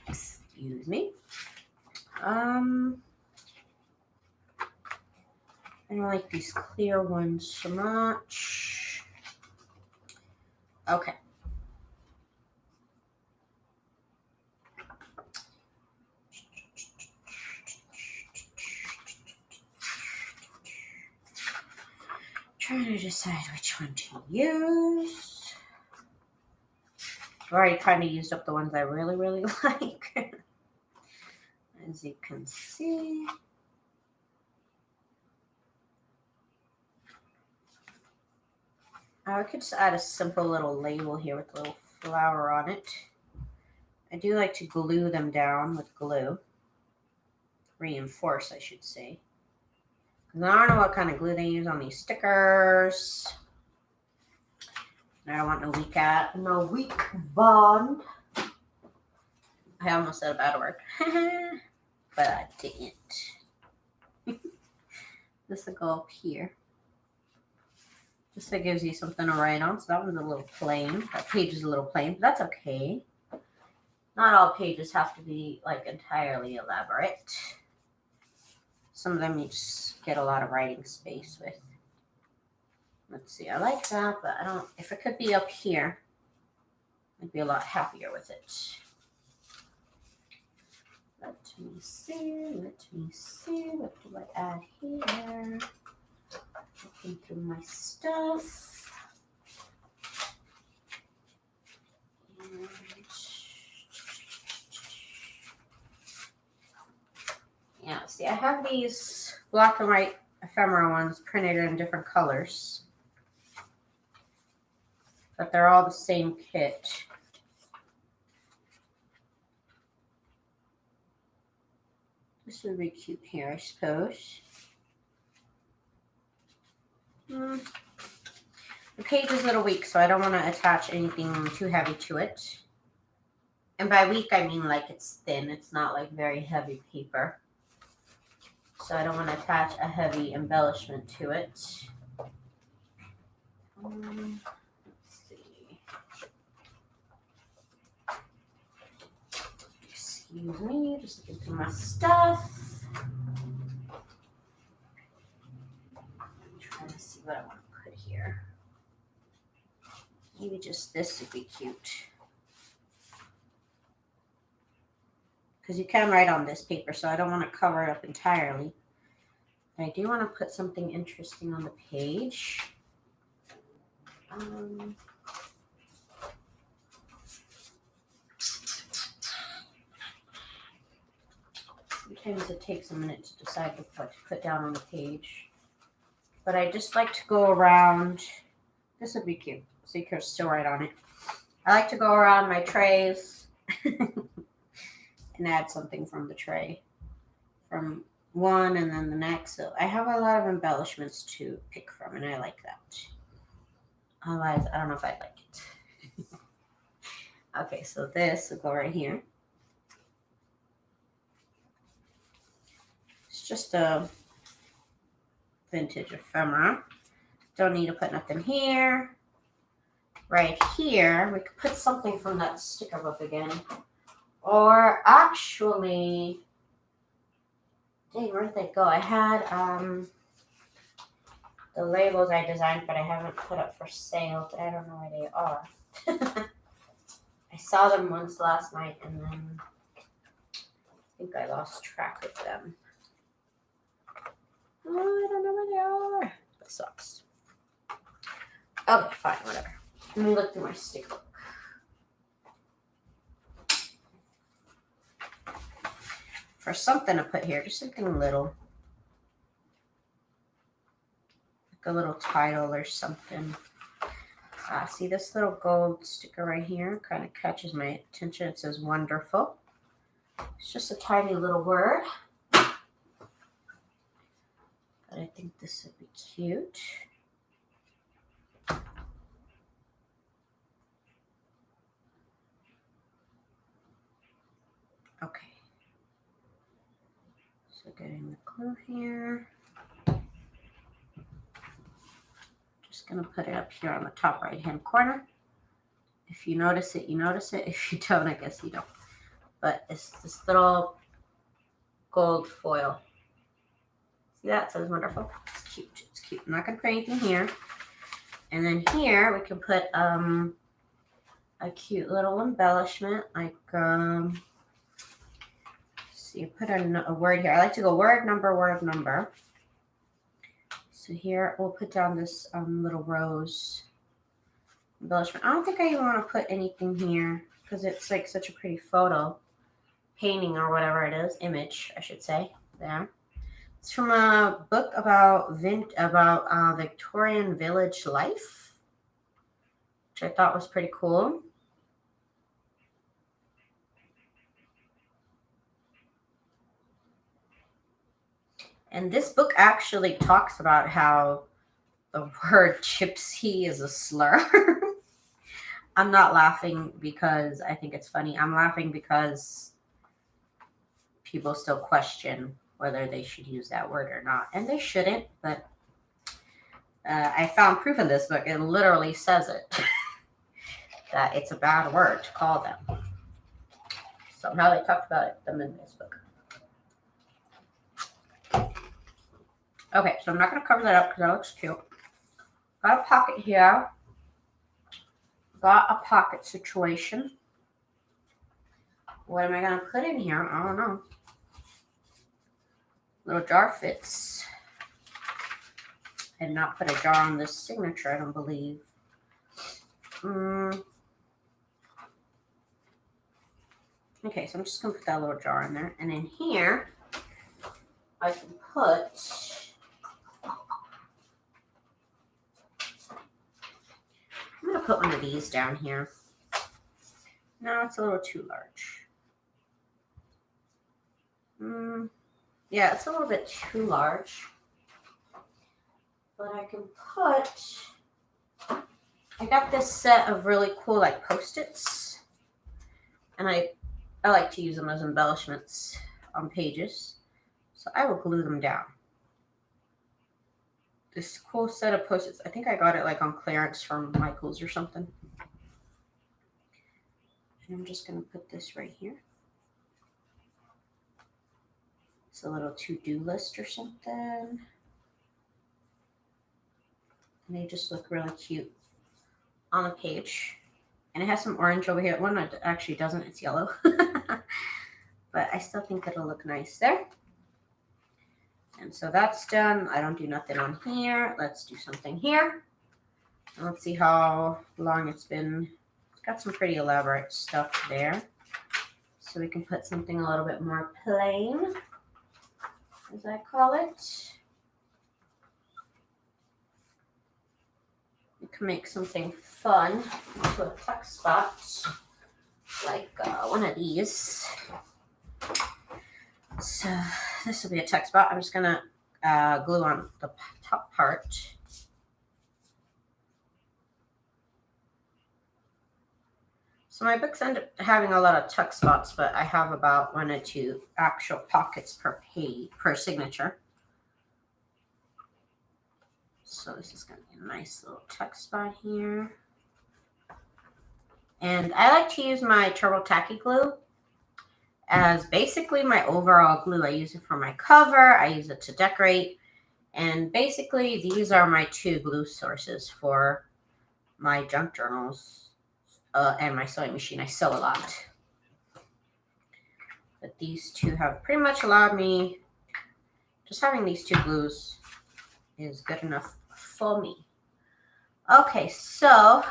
Excuse me. I don't like these clear ones so much. Okay. Trying to decide which one to use. I've already kind of used up the ones I really, really like. As you can see. I could just add a simple little label here with a little flower on it. I do like to glue them down with glue. Reinforce, I should say. I don't know what kind of glue they use on these stickers. I don't want no weak bond. I almost said a bad word. But I didn't. This will go up here. Just so it gives you something to write on. So that one's a little plain. That page is a little plain, but that's okay. Not all pages have to be like entirely elaborate. Some of them you just get a lot of writing space with. Let's see, I like that, but I don't, if it could be up here, I'd be a lot happier with it. Let me see, what do I add here? Looking through my stuff. And yeah, see, I have these black and white ephemera ones printed in different colors. But they're all the same kit. This would be cute here, I suppose. The page is a little weak, so I don't want to attach anything too heavy to it. And by weak, I mean like it's thin. It's not like very heavy paper. So I don't want to attach a heavy embellishment to it. Let's see. Excuse me, just looking through my stuff. I'm trying to see what I want to put here. Maybe just this would be cute. Because you can write on this paper, so I don't want to cover it up entirely. I do want to put something interesting on the page. Sometimes it takes a minute to decide what to put down on the page. But I just like to go around. This would be cute, so you can still write on it. I like to go around my trays and add something from the tray. From one and then the next. So I have a lot of embellishments to pick from, and I like that. Otherwise, I don't know if I'd like it. Okay, so this will go right here. It's just a vintage ephemera. Don't need to put nothing here. Right here, we could put something from that sticker book again. Or actually, dang, where did they go? I had the labels I designed, but I haven't put up for sale. But I don't know where they are. I saw them once last night, and then I think I lost track of them. Oh, I don't know where they are. That sucks. Okay, fine, whatever. Let me look through my sticker book. For something to put here, just something little. Like a little title or something. See this little gold sticker right here? Kind of catches my attention. It says wonderful. It's just a tiny little word. But I think this would be cute. Okay. So getting the glue here. Just gonna put it up here on the top right hand corner. If you notice it, you notice it. If you don't, I guess you don't. But it's this little gold foil. See that? It says wonderful. It's cute. It's cute. I'm not gonna put anything here. And then here we can put a cute little embellishment, like see, put a word here. I like to go word number. So here we'll put down this little rose embellishment. I don't think I even want to put anything here because it's like such a pretty photo, painting or whatever it is, image I should say. There. It's from a book about Victorian village life, which I thought was pretty cool. And this book actually talks about how the word gypsy is a slur. I'm not laughing because I think it's funny. I'm laughing because people still question whether they should use that word or not. And they shouldn't, but I found proof in this book. It literally says it, that it's a bad word to call them. Somehow they talked about them in this book. Okay, so I'm not going to cover that up because that looks cute. Got a pocket here. Got a pocket situation. What am I going to put in here? I don't know. Little jar fits. I did not put a jar on this signature, I don't believe. Okay, so I'm just going to put that little jar in there. And in here, I can put... I'm going to put one of these down here. No, it's a little too large. Yeah, it's a little bit too large. But I can put... I got this set of really cool like Post-its. And I like to use them as embellishments on pages. So I will glue them down. This cool set of Post-its. I think I got it like on clearance from Michael's or something. And I'm just going to put this right here. It's a little to-do list or something. And they just look really cute on the page. And it has some orange over here. One that actually doesn't, it's yellow. But I still think it'll look nice there. And so that's done. I don't do nothing on here. Let's do something here. And let's see how long it's been. It's got some pretty elaborate stuff there. So we can put something a little bit more plain, as I call it. You can make something fun into a tuck spot, like one of these. So this will be a tuck spot. I'm just gonna glue on the top part. So my books end up having a lot of tuck spots, but I have about 1 or 2 actual pockets per page, per signature. So this is going to be a nice little tuck spot here. And I like to use my Turbo Tacky glue as basically my overall glue. I use it for my cover. I use it to decorate. And basically these are my 2 glue sources for my junk journals. And my sewing machine. I sew a lot. But these 2 have pretty much allowed me, just having these 2 glues is good enough for me. Okay, so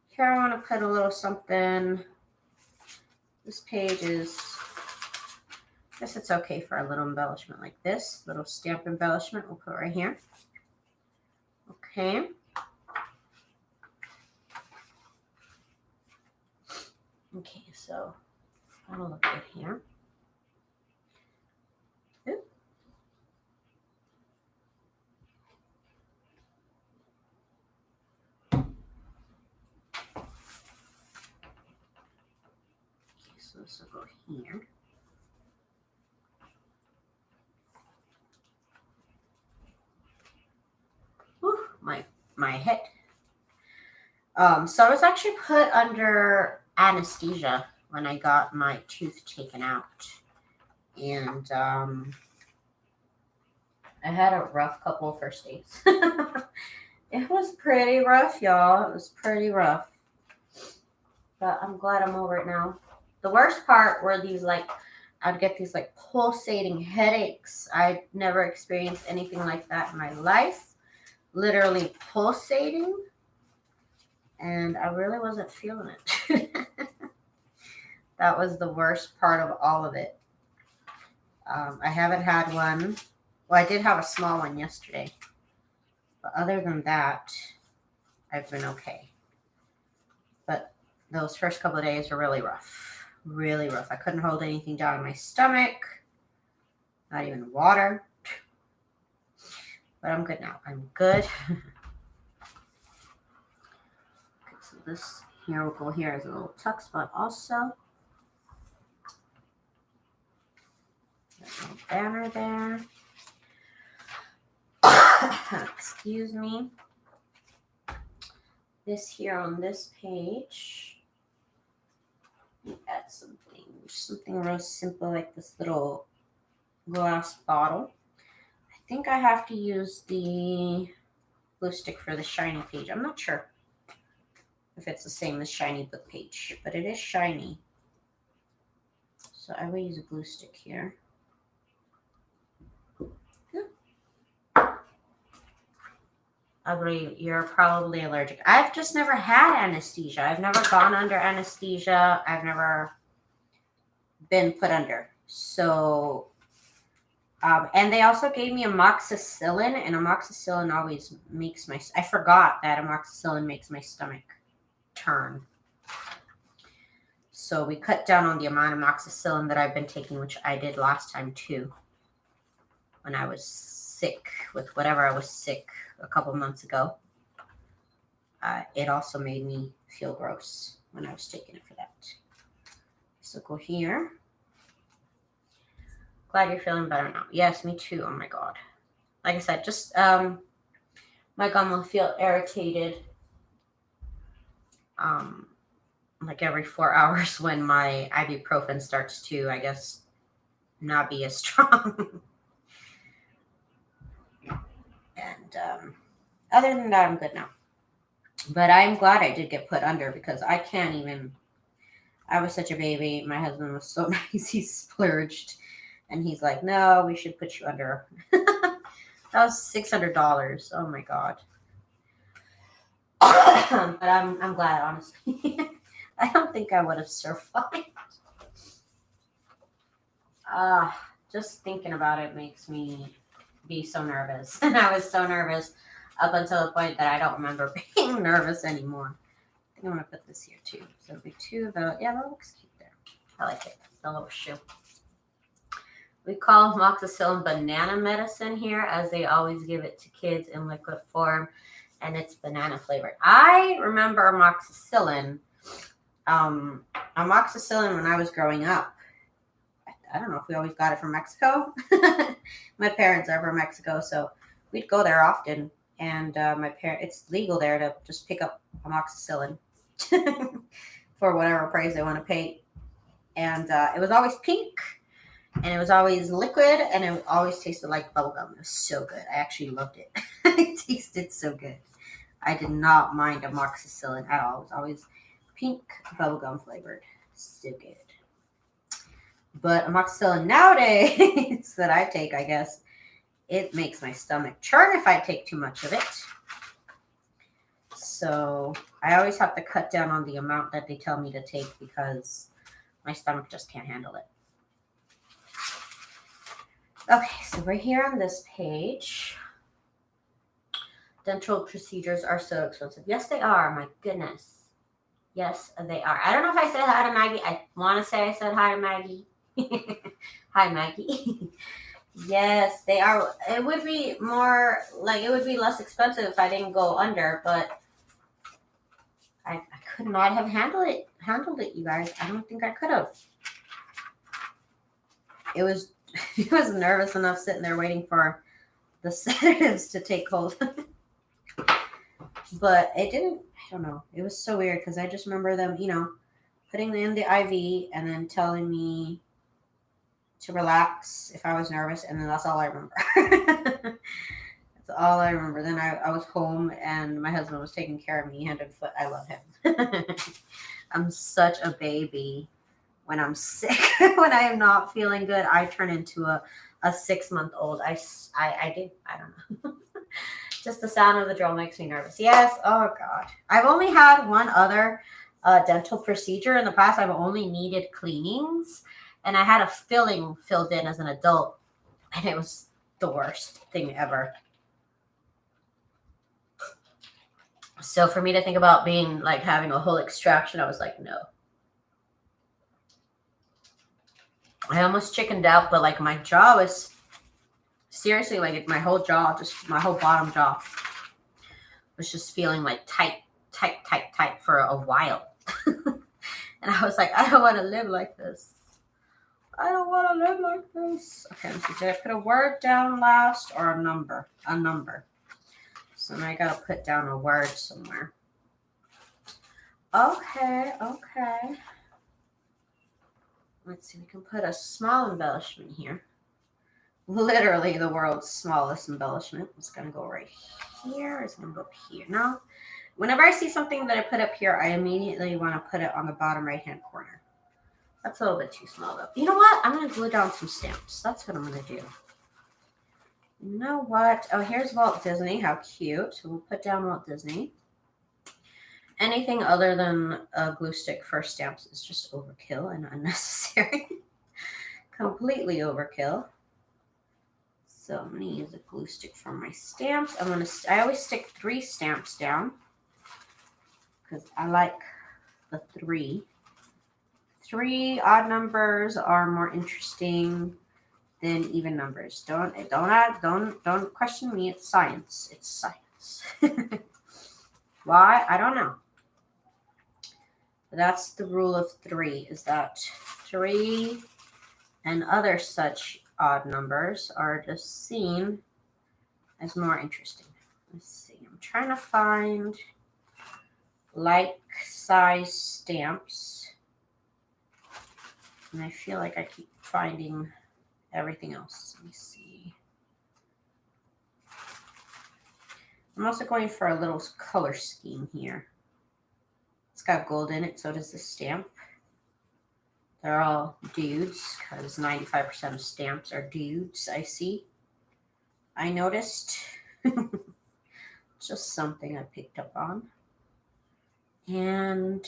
here I want to put a little something. This page is, I guess it's okay for a little embellishment like this. Little stamp embellishment we'll put right here. Okay. Okay, so that'll look good here. Oop. Okay, so this will go here. Ooh, my head. So I was actually put under anesthesia when I got my tooth taken out, and I had a rough couple of first days. It was pretty rough, y'all. It was pretty rough, but I'm glad I'm over it now. The worst part were these, like, I'd get these like pulsating headaches. I'd never experienced anything like that in my life, literally pulsating. And I really wasn't feeling it. That was the worst part of all of it. I haven't had one. Well, I did have a small one yesterday. But other than that, I've been okay. But those first couple of days were really rough. Really rough. I couldn't hold anything down in my stomach. Not even water. But I'm good now. I'm good. So this here will go here as a little tuck spot also. There's a little banner there. Excuse me. This here on this page. Add something real simple like this little glass bottle. I think I have to use the glue stick for the shiny page. I'm not sure if it's the same as shiny book page, but it is shiny. So I will use a glue stick here. Ugly, you're probably allergic. I've just never had anesthesia. I've never gone under anesthesia. I've never been put under. So, and they also gave me amoxicillin, and amoxicillin always makes my, I forgot that amoxicillin makes my stomach turn. So we cut down on the amount of amoxicillin that I've been taking, which I did last time too, when I was sick with whatever I was sick a couple months ago. It also made me feel gross when I was taking it for that. So go here. Glad you're feeling better now. Yes, me too. Oh my God. Like I said, just my gum will feel irritated like every 4 hours when my ibuprofen starts to, I guess, not be as strong. And other than that, I'm good now. But I'm glad I did get put under because I can't even. I was such a baby. My husband was so nice. He splurged, and he's like, "No, we should put you under." That was $600. Oh my god. But I'm glad, honestly. I don't think I would have survived. Uh, just thinking about it makes me be so nervous. And I was so nervous up until the point that I don't remember being nervous anymore. I think I'm gonna put this here too. So it'll be two of the, yeah, that looks cute there. I like it. The little shoe. We call amoxicillin banana medicine here, as they always give it to kids in liquid form, and it's banana flavored. I remember amoxicillin. Amoxicillin when I was growing up. I don't know if we always got it from Mexico. My parents are from Mexico, so we'd go there often. And it's legal there to just pick up amoxicillin for whatever price they want to pay. And it was always pink, and it was always liquid, and it always tasted like bubblegum. It was so good. I actually loved it. It tasted so good. I did not mind amoxicillin at all. It was always pink bubblegum flavored. So good. But amoxicillin nowadays that I take, I guess, it makes my stomach churn if I take too much of it. So I always have to cut down on the amount that they tell me to take because my stomach just can't handle it. Okay, so right here on this page, dental procedures are so expensive. Yes, they are. My goodness. Yes, they are. I don't know if I said hi to Maggie. I want to say I said hi to Maggie. Hi, Maggie. Yes, they are. It would be more like it would be less expensive if I didn't go under, but I could not have handled it, you guys. I don't think I could have. It was I was nervous enough sitting there waiting for the sedatives to take hold. But it didn't, I don't know. It was so weird because I just remember them, putting in the IV and then telling me to relax if I was nervous, and then that's all I remember. That's all I remember. Then I was home and my husband was taking care of me hand and foot. I love him. I'm such a baby when I'm sick. When I am not feeling good, I turn into a 6-month-old. I don't know. Just the sound of the drill makes me nervous. Yes. Oh God. I've only had one other dental procedure in the past. I've only needed cleanings. And I had a filling filled in as an adult, and it was the worst thing ever. So for me to think about being like having a whole extraction, I was like, no. I almost chickened out, but like my jaw was seriously like my whole jaw, just my whole bottom jaw was just feeling like tight for a while. And I was like, I don't want to live like this. I don't want to live like this. Okay, so did I put a word down last or a number? A number. So now I got to put down a word somewhere. Okay. Let's see, we can put a small embellishment here. Literally the world's smallest embellishment. It's going to go right here. It's going to go up here. Now, whenever I see something that I put up here, I immediately want to put it on the bottom right-hand corner. That's a little bit too small, though. You know what? I'm going to glue down some stamps. That's what I'm going to do. You know what? Oh, here's Walt Disney. How cute. So we'll put down Walt Disney. Anything other than a glue stick for stamps is just overkill and unnecessary. Completely overkill. So I'm going to use a glue stick for my stamps. I always stick 3 stamps down because I like the 3. 3 odd numbers are more interesting than even numbers. Don't question me. It's science. It's science. Why? I don't know. That's the rule of 3. Is that 3 and other such odd numbers are just seen as more interesting. Let's see. I'm trying to find like size stamps. And I feel like I keep finding everything else. Let me see. I'm also going for a little color scheme here. It's got gold in it, so does the stamp. They're all dudes because 95% of stamps are dudes, I see. I noticed. Just something I picked up on. And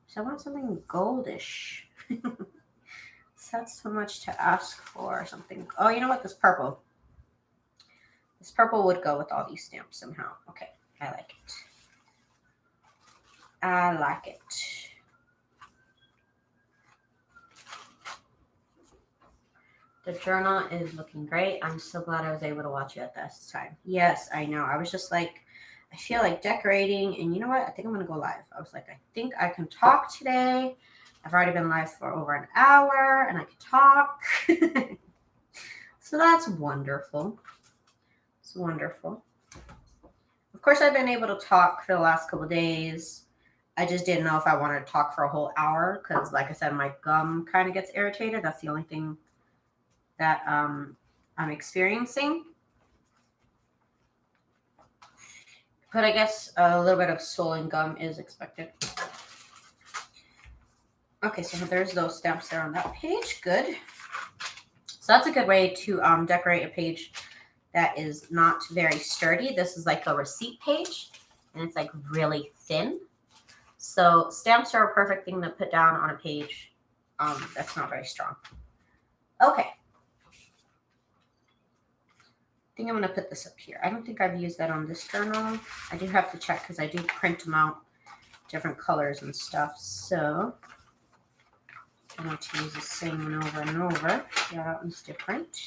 so I want something goldish. Is that so much to ask for? Something. Oh, you know what? This purple. This purple would go with all these stamps somehow. Okay, I like it. I like it. The journal is looking great. I'm so glad I was able to watch it at this time. Yes, I know. I was just like, I feel like decorating. And you know what? I think I'm going to go live. I was like, I think I can talk today. I've already been live for over an hour and I can talk. So that's wonderful. It's wonderful. Of course, I've been able to talk for the last couple of days. I just didn't know if I wanted to talk for a whole hour because, like I said, my gum kind of gets irritated. That's the only thing that I'm experiencing. But I guess a little bit of swollen gum is expected. Okay, so there's those stamps there on that page. Good. So that's a good way to decorate a page that is not very sturdy. This is like a receipt page, and it's like really thin. So stamps are a perfect thing to put down on a page that's not very strong. Okay. I think I'm going to put this up here. I don't think I've used that on this journal. I do have to check because I do print them out different colors and stuff. So I want to use the same one over and over. Yeah, that one's different.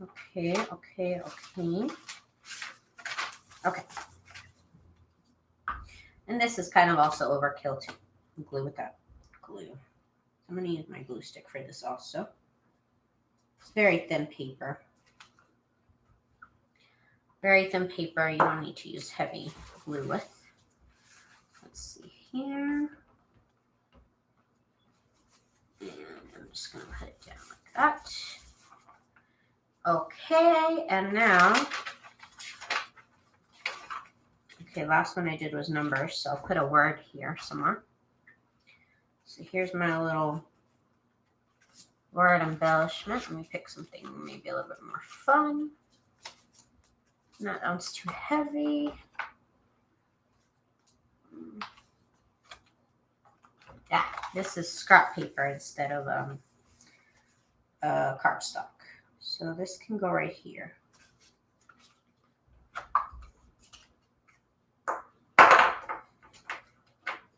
Okay. Okay. And this is kind of also overkill to glue with that glue. I'm going to use my glue stick for this also. It's very thin paper. Very thin paper. You don't need to use heavy glue with. Let's see here. And I'm just going to put it down like that. Okay, and now, okay, last one I did was numbers, so I'll put a word here somewhere. So here's my little word embellishment. Let me pick something maybe a little bit more fun. Not that one's too heavy. Yeah, this is scrap paper instead of cardstock. So this can go right here.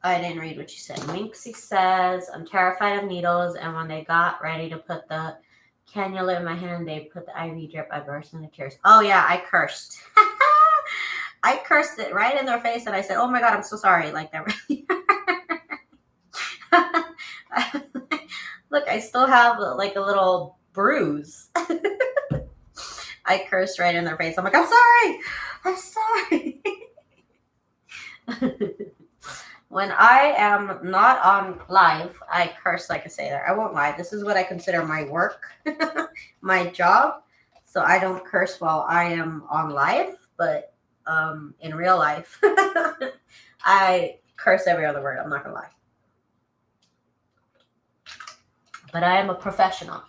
I didn't read what you said. Minxie says, I'm terrified of needles, and when they got ready to put the cannula in my hand, they put the IV drip. I burst into tears. Oh, yeah, I cursed. I cursed it right in their face, and I said, oh, my God, I'm so sorry. Like that really Look, I still have like a little bruise. I cursed right in their face. I'm like, I'm sorry. When I am not on live, I curse like a sailor. I won't lie. This is what I consider my work, my job. So I don't curse while I am on live, but in real life, I curse every other word. I'm not going to lie. But I am a professional.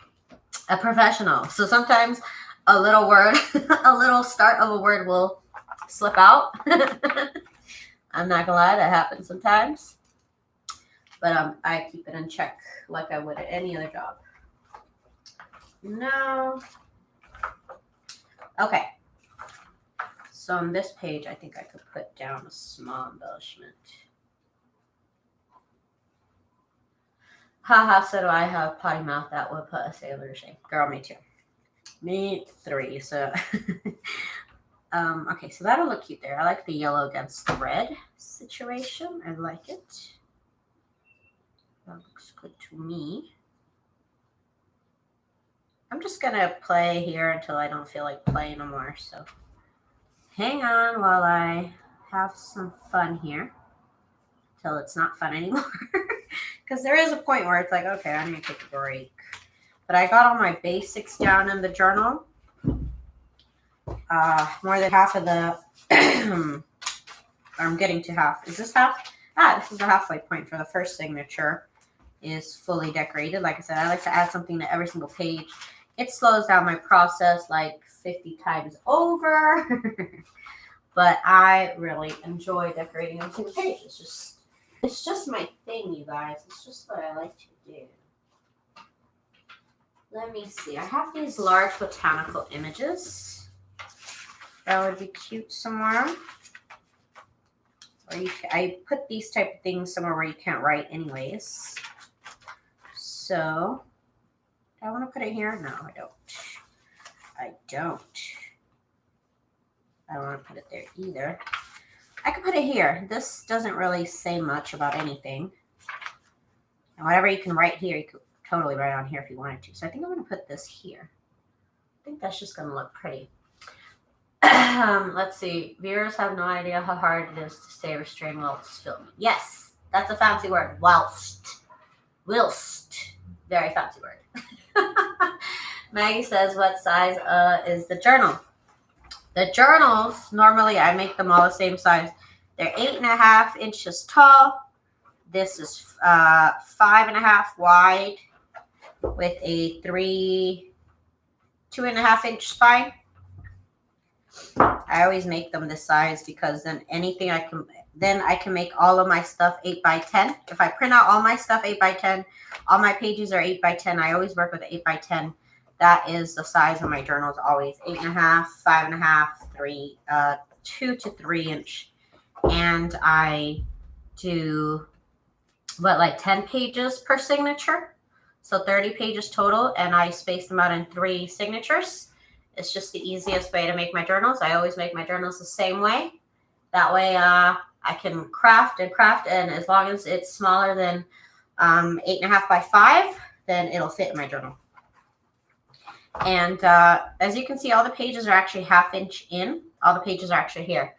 So sometimes a little word, a little start of a word will slip out. I'm not gonna lie, that happens sometimes. But I keep it in check like I would at any other job. No. Okay. So on this page, I think I could put down a small embellishment. Haha, so do I have potty mouth that would put a sailor to shame. Girl, me too. Me three. So okay, so that'll look cute there. I like the yellow against the red situation. I like it. That looks good to me. I'm just gonna play here until I don't feel like playing no more. So hang on while I have some fun here. Till it's not fun anymore. Because there is a point where it's like, okay, I need to take a break. But I got all my basics down in the journal. More than half of the, I'm getting to half. Is this half? This is the halfway point for the first signature is fully decorated. Like I said, I like to add something to every single page. It slows down my process like 50 times over. But I really enjoy decorating every single page. It's just my thing, you guys. It's just what I like to do. Let me see. I have these large botanical images. That would be cute somewhere. Or I put these type of things somewhere where you can't write anyways. So, do I want to put it here? No, I don't. I don't want to put it there either. I could put it here. This doesn't really say much about anything. And whatever you can write here, you could totally write on here if you wanted to. So I think I'm going to put this here. I think that's just going to look pretty. Let's see. Viewers have no idea how hard it is to stay restrained whilst filming. Yes, that's a fancy word. Whilst. Very fancy word. Maggie says, what size is the journal? The journals, normally I make them all the same size. They're 8.5 inches tall. This is 5.5 wide with a 2.5 inch spine. I always make them this size because then I can make all of my stuff 8 by 10. If I print out all my stuff 8 by 10, all my pages are 8 by 10. I always work with 8 by 10. That is the size of my journals always. 8.5, 5.5, 3, 2 to 3 inch. And I do like 10 pages per signature. So 30 pages total, and I space them out in 3 signatures. It's just the easiest way to make my journals. I always make my journals the same way. That way I can craft, and as long as it's smaller than 8.5 by 5, then it'll fit in my journal. And as you can see, all the pages are actually 1/2 inch in. All the pages are actually here.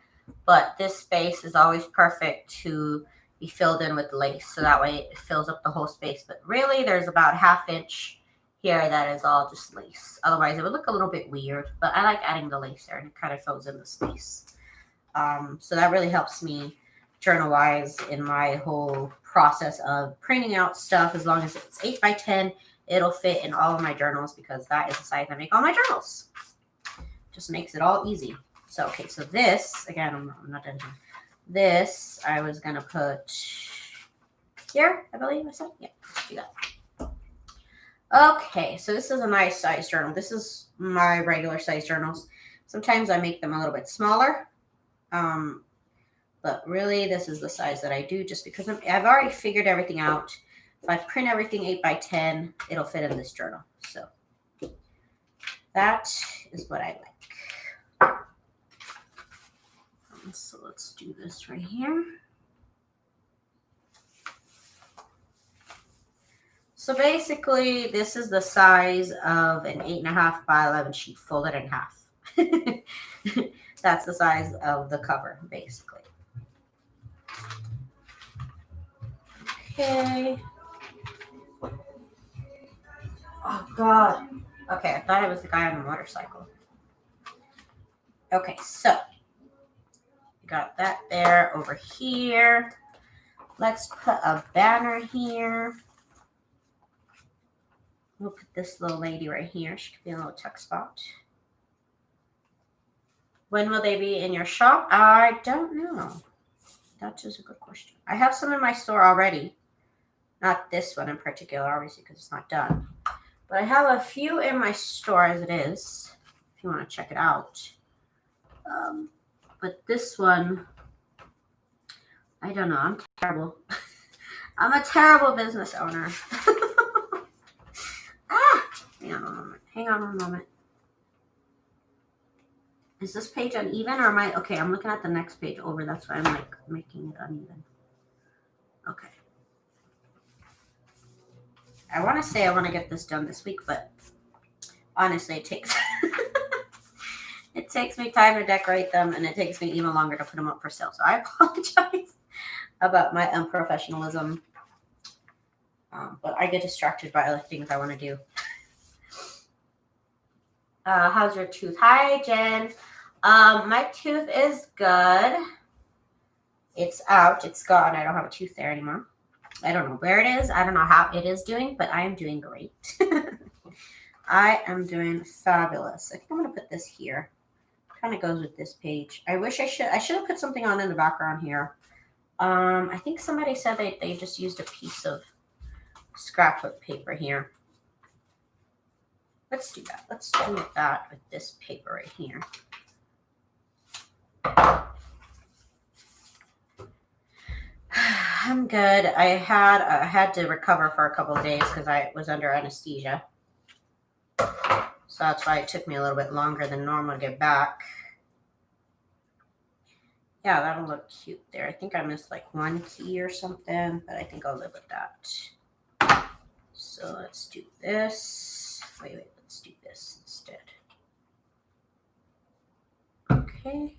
But this space is always perfect to be filled in with lace. So that way it fills up the whole space. But really, there's about 1/2 inch here that is all just lace. Otherwise, it would look a little bit weird. But I like adding the lace there, and it kind of fills in the space. So that really helps me journal-wise in my whole process of printing out stuff. As long as it's 8 by 10, it'll fit in all of my journals because that is the size I make all my journals. Just makes it all easy. So, okay, so this, again, I'm not done here. This, I was going to put here, I believe I said. Yeah, let's do that. Okay, so this is a nice size journal. This is my regular size journals. Sometimes I make them a little bit smaller. But really, this is the size that I do just because I've already figured everything out. If I print everything 8 by 10, it'll fit in this journal. So that is what I like. So let's do this right here. So basically, this is the size of an 8.5 by 11 sheet folded in half. That's the size of the cover, basically. Okay. Oh, God. Okay, I thought it was the guy on the motorcycle. Okay, so we got that there. Over here, let's put a banner here. We'll put this little lady right here. She could be a little text spot. When will they be in your shop? I don't know. That is a good question. I have some in my store already. Not this one in particular, obviously, because it's not done. But I have a few in my store as it is, if you want to check it out. But this one, I don't know. I'm terrible. I'm a terrible business owner. Hang on a moment. Hang on a moment. Is this page uneven or am I? Okay, I'm looking at the next page over. That's why I'm like making it uneven. Okay. I want to say I want to get this done this week, but honestly, it takes it takes me time to decorate them, and it takes me even longer to put them up for sale. So I apologize about my unprofessionalism, but I get distracted by other things I want to do. How's your tooth? Hi, Jen. My tooth is good. It's out. It's gone. I don't have a tooth there anymore. I don't know where it is. I don't know how it is doing, but I am doing great. I am doing fabulous. I think I'm going to put this here. Kind of goes with this page. I should have put something on in the background here. I think somebody said they just used a piece of scrapbook paper here. Let's do that. Let's do that with this paper right here. I'm good. I had to recover for a couple of days because I was under anesthesia. So that's why it took me a little bit longer than normal to get back. Yeah, that'll look cute there. I think I missed like one key or something, but I think I'll live with that. So let's do this. Wait, let's do this instead. Okay.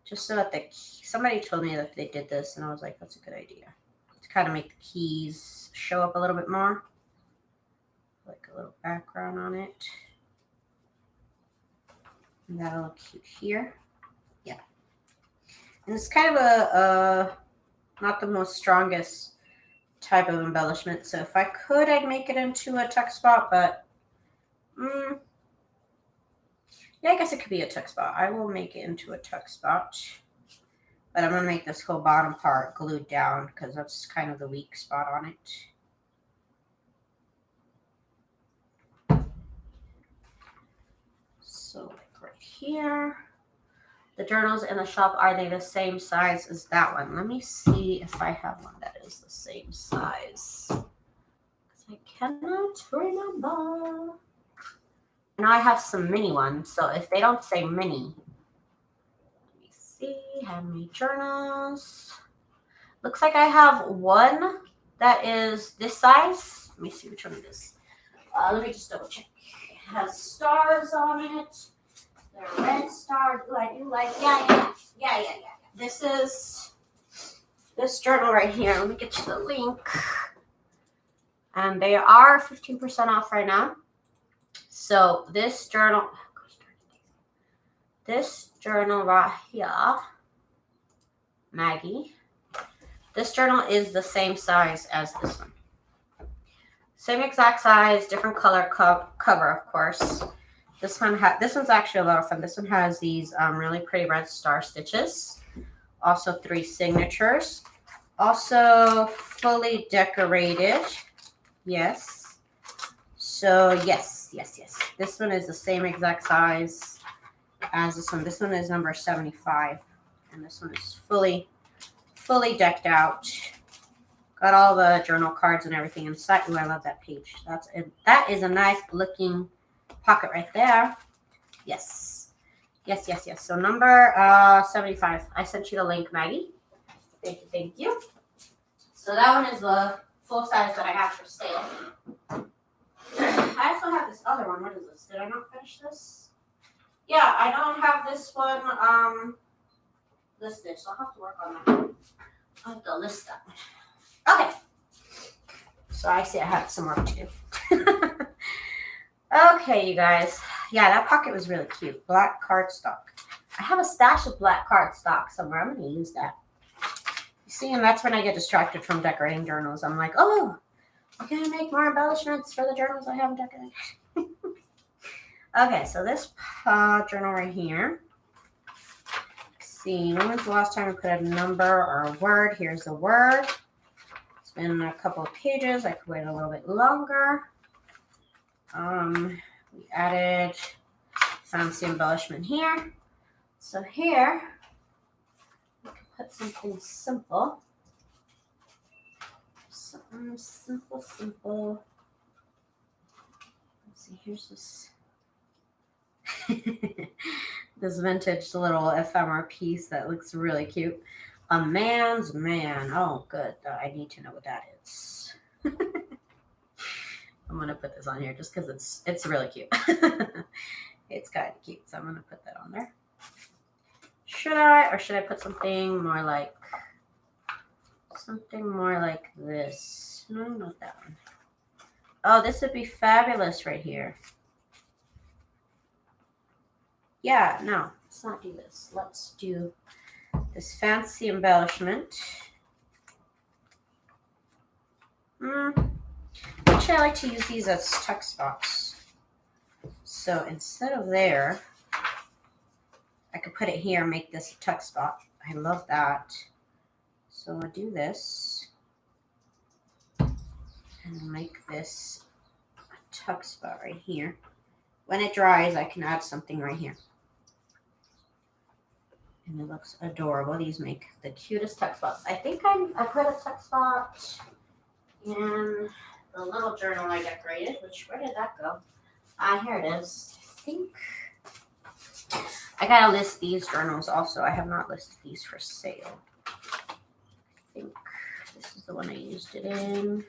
Just so that somebody told me that they did this, and I was like, that's a good idea. To kind of make the keys show up a little bit more. Like a little background on it. And that'll look cute here. Yeah. And it's kind of a not the most strongest type of embellishment. So if I could, I'd make it into a tuck spot, but yeah, I guess it could be a tuck spot. I will make it into a tuck spot. But I'm going to make this whole bottom part glued down because that's kind of the weak spot on it. So like right here. The journals in the shop, are they the same size as that one? Let me see if I have one that is the same size. Because I cannot remember. Now I have some mini ones, so if they don't say mini, let me see, handmade journals. Looks like I have one that is this size. Let me see which one it is. Let me just double check. It has stars on it. They're red stars. Ooh, I do like, yeah. This is this journal right here. Let me get you the link. And they are 15% off right now. So this journal right here, Maggie, this journal is the same size as this one. Same exact size, different color cover, of course. This one's actually a lot of fun. This one has these really pretty red star stitches. Also 3 signatures. Also fully decorated. Yes. So yes. This one is the same exact size as this one. This one is number 75. And this one is fully decked out. Got all the journal cards and everything inside. Ooh, I love that page. That is a nice looking pocket right there. Yes. So number 75. I sent you the link, Maggie. Thank you. So that one is the full size that I have for sale. I also have this other one. What is this? Did I not finish this? Yeah, I don't have this one listed, so I'll have to work on that. I'll have to list that one. Okay. So I see I have some work to do. Okay, you guys. Yeah, that pocket was really cute. Black cardstock. I have a stash of black cardstock somewhere. I'm going to use that. You see, and that's when I get distracted from decorating journals. I'm like, oh, I'm going to make more embellishments for the journals I haven't decorated. Okay, so this journal right here. Let's see, when was the last time we put a number or a word? Here's the word. It's been a couple of pages. I could wait a little bit longer. We added fancy embellishment here. So here, we can put something simple. Something simple. Let's see, here's this. This vintage little ephemera piece that looks really cute. A man's man. Oh, good. I need to know what that is. I'm going to put this on here just because it's really cute. It's kind of cute, so I'm going to put that on there. Should I put something more like this? No, not that one. Oh, this would be fabulous right here. Yeah, no, let's not do this. Let's do this fancy embellishment. Actually, I like to use these as tuck spots. So instead of there, I could put it here and make this a tuck spot. I love that. So I'll do this and make this a tuck spot right here. When it dries, I can add something right here. And it looks adorable. These make the cutest tuck spots. I think I put a tuck spot in the little journal I decorated, which, where did that go? Here it is. I think I gotta list these journals also. I have not listed these for sale. I think this is the one I used it in.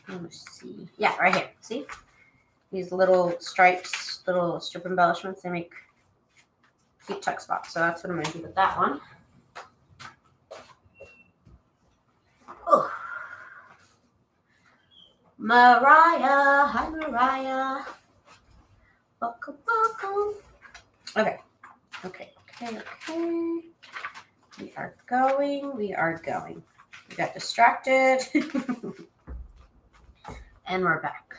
Let's see. Yeah, right here. See? These little stripes, little strip embellishments, they make cute tuck spots. So that's what I'm going to do with that one. Oh. Mariah. Hi, Mariah. Welcome, welcome. Okay. We are going. We got distracted. And we're back.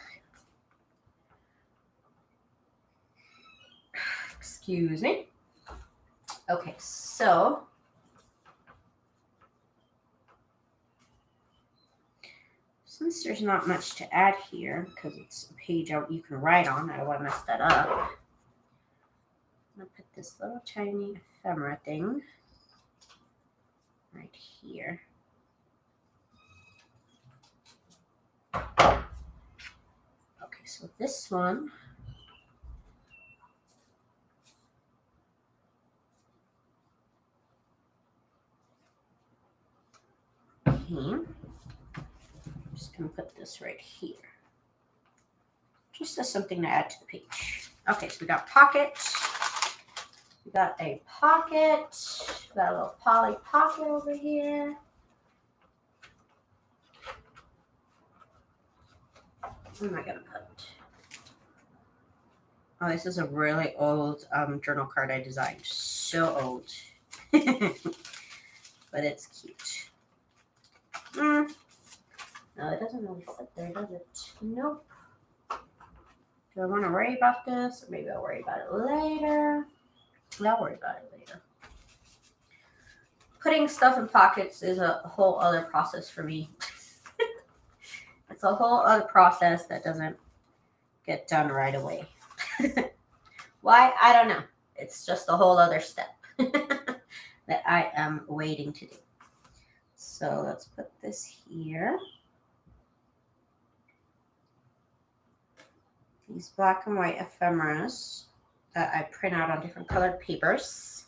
Excuse me. Okay, so since there's not much to add here, because it's a page out you can write on, I don't want to mess that up. I'm going to put this little tiny ephemera thing right here. Okay, so this one, I'm just going to put this right here. Just as something to add to the page. Okay, so we got pocket. We got a pocket. We got a little poly pocket over here. What am I going to put? Oh, this is a really old journal card I designed. So old. But it's cute. No, it doesn't really fit there, does it? Nope. Do I want to worry about this? Or maybe I'll worry about it later. I'll worry about it later. Putting stuff in pockets is a whole other process for me. It's a whole other process that doesn't get done right away. Why? I don't know. It's just a whole other step that I am waiting to do. So let's put this here. These black and white ephemeras that I print out on different colored papers.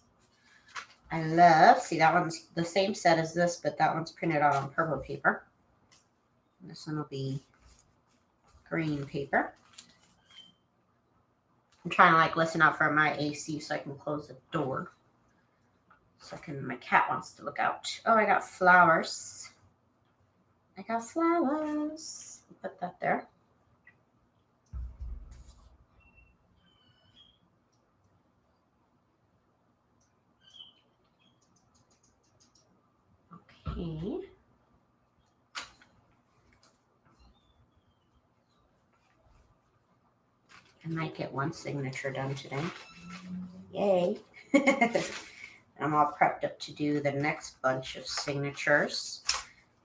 I love, see that one's the same set as this, but that one's printed out on purple paper. And this one will be green paper. I'm trying to like listen out for my AC so I can close the door. So my cat wants to look out. Oh, I got flowers. Put that there. Okay. I might get one signature done today. Yay. I'm all prepped up to do the next bunch of signatures.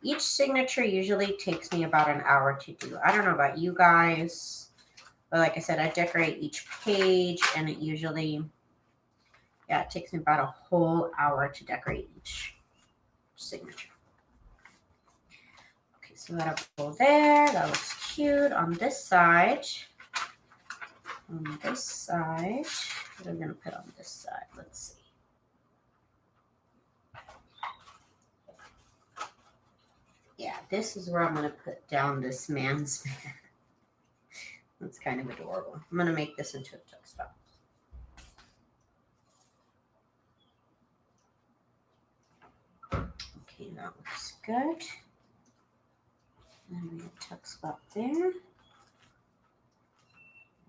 Each signature usually takes me about an hour to do. I don't know about you guys, but like I said, I decorate each page and it usually, it takes me about a whole hour to decorate each signature. Okay, so that'll go there. That looks cute. On this side, what am I going to put on this side? Let's see. Yeah, this is where I'm going to put down this man's man. That's kind of adorable. I'm going to make this into a tuck spot. Okay, that looks good. And we have a tuck spot there.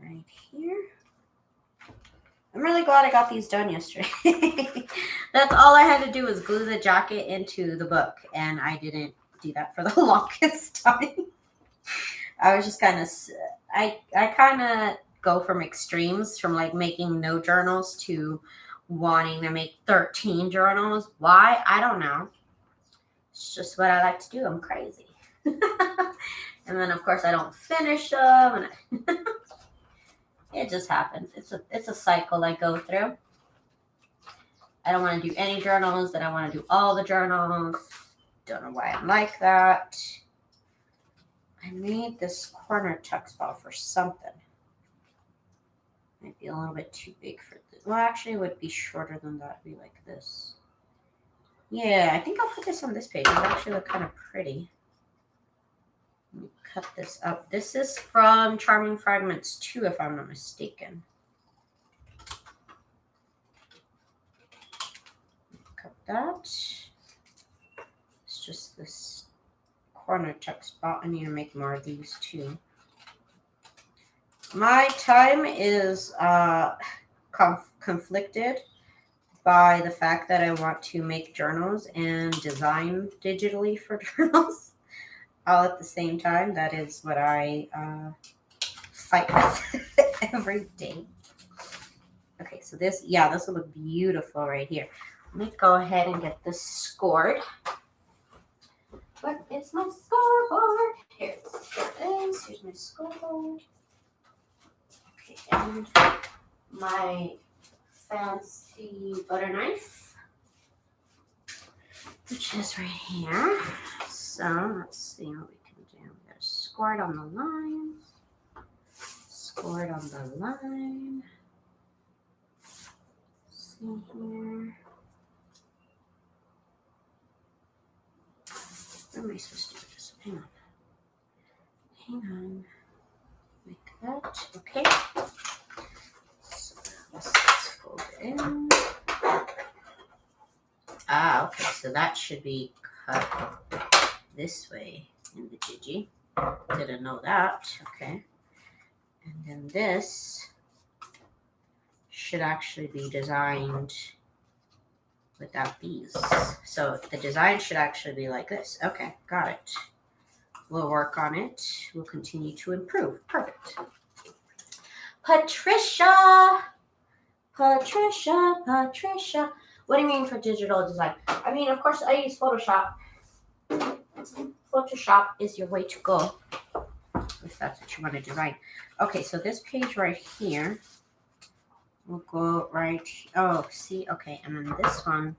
right here. I'm really glad I got these done yesterday. That's all I had to do was glue the jacket into the book, and I didn't do that for the longest time. I was just kind of, I kind of go from extremes, from like making no journals to wanting to make 13 journals. Why? I don't know. It's just what I like to do. I'm crazy. And then of course I don't finish them, and it just happens. It's a cycle I go through. I don't want to do any journals, then I want to do all the journals. Don't know why I'm like that. I made this corner tuck spot for something. Might be a little bit too big for this. Well, actually, it would be shorter than that. It'd be like this. Yeah, I think I'll put this on this page. It actually look kind of pretty. Let me cut this up. This is from Charming Fragments 2, if I'm not mistaken. Cut that. It's just this corner tuck spot. I need to make more of these too. My time is conflicted by the fact that I want to make journals and design digitally for journals all at the same time. That is what I fight with every day. Okay, so this will look beautiful right here. Let me go ahead and get this scored. Where is my scoreboard? Here it is. Here's my scoreboard. Okay, and my fancy butter knife, which is right here. So let's see what we can do. We gotta score it on the lines. Score it on the line. Let's see here. What am I supposed to do with this? Hang on. Hang on. Like that. Okay. So let's fold it in. Ah, okay. So that should be cut this way in the Gigi. Didn't know that. Okay. And then this should actually be designed without these. So the design should actually be like this. Okay, got it. We'll work on it. We'll continue to improve. Perfect. Patricia. What do you mean for digital design? I mean, of course, I use Photoshop. Photoshop is your way to go, if that's what you want to design. Okay, so this page right here will go right. Oh, see, okay, and then this one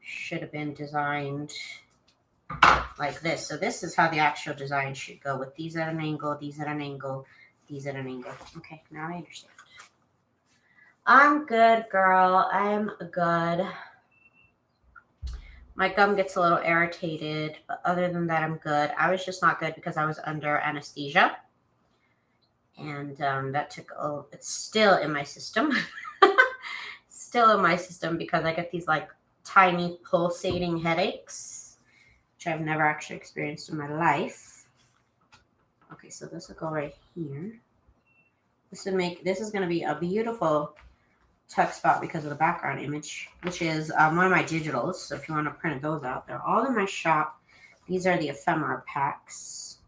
should have been designed like this. So this is how the actual design should go, with these at an angle, these at an angle, these at an angle. Okay, now I understand. I'm good, girl. I'm good. My gum gets a little irritated, but other than that, I'm good. I was just not good because I was under anesthesia. And that took, it's still in my system. Still in my system because I get these like tiny pulsating headaches, which I've never actually experienced in my life. Okay, so this will go right here. This is going to be a beautiful tuck spot because of the background image, which is one of my digitals. So if you want to print those out, they're all in my shop. These are the ephemera packs.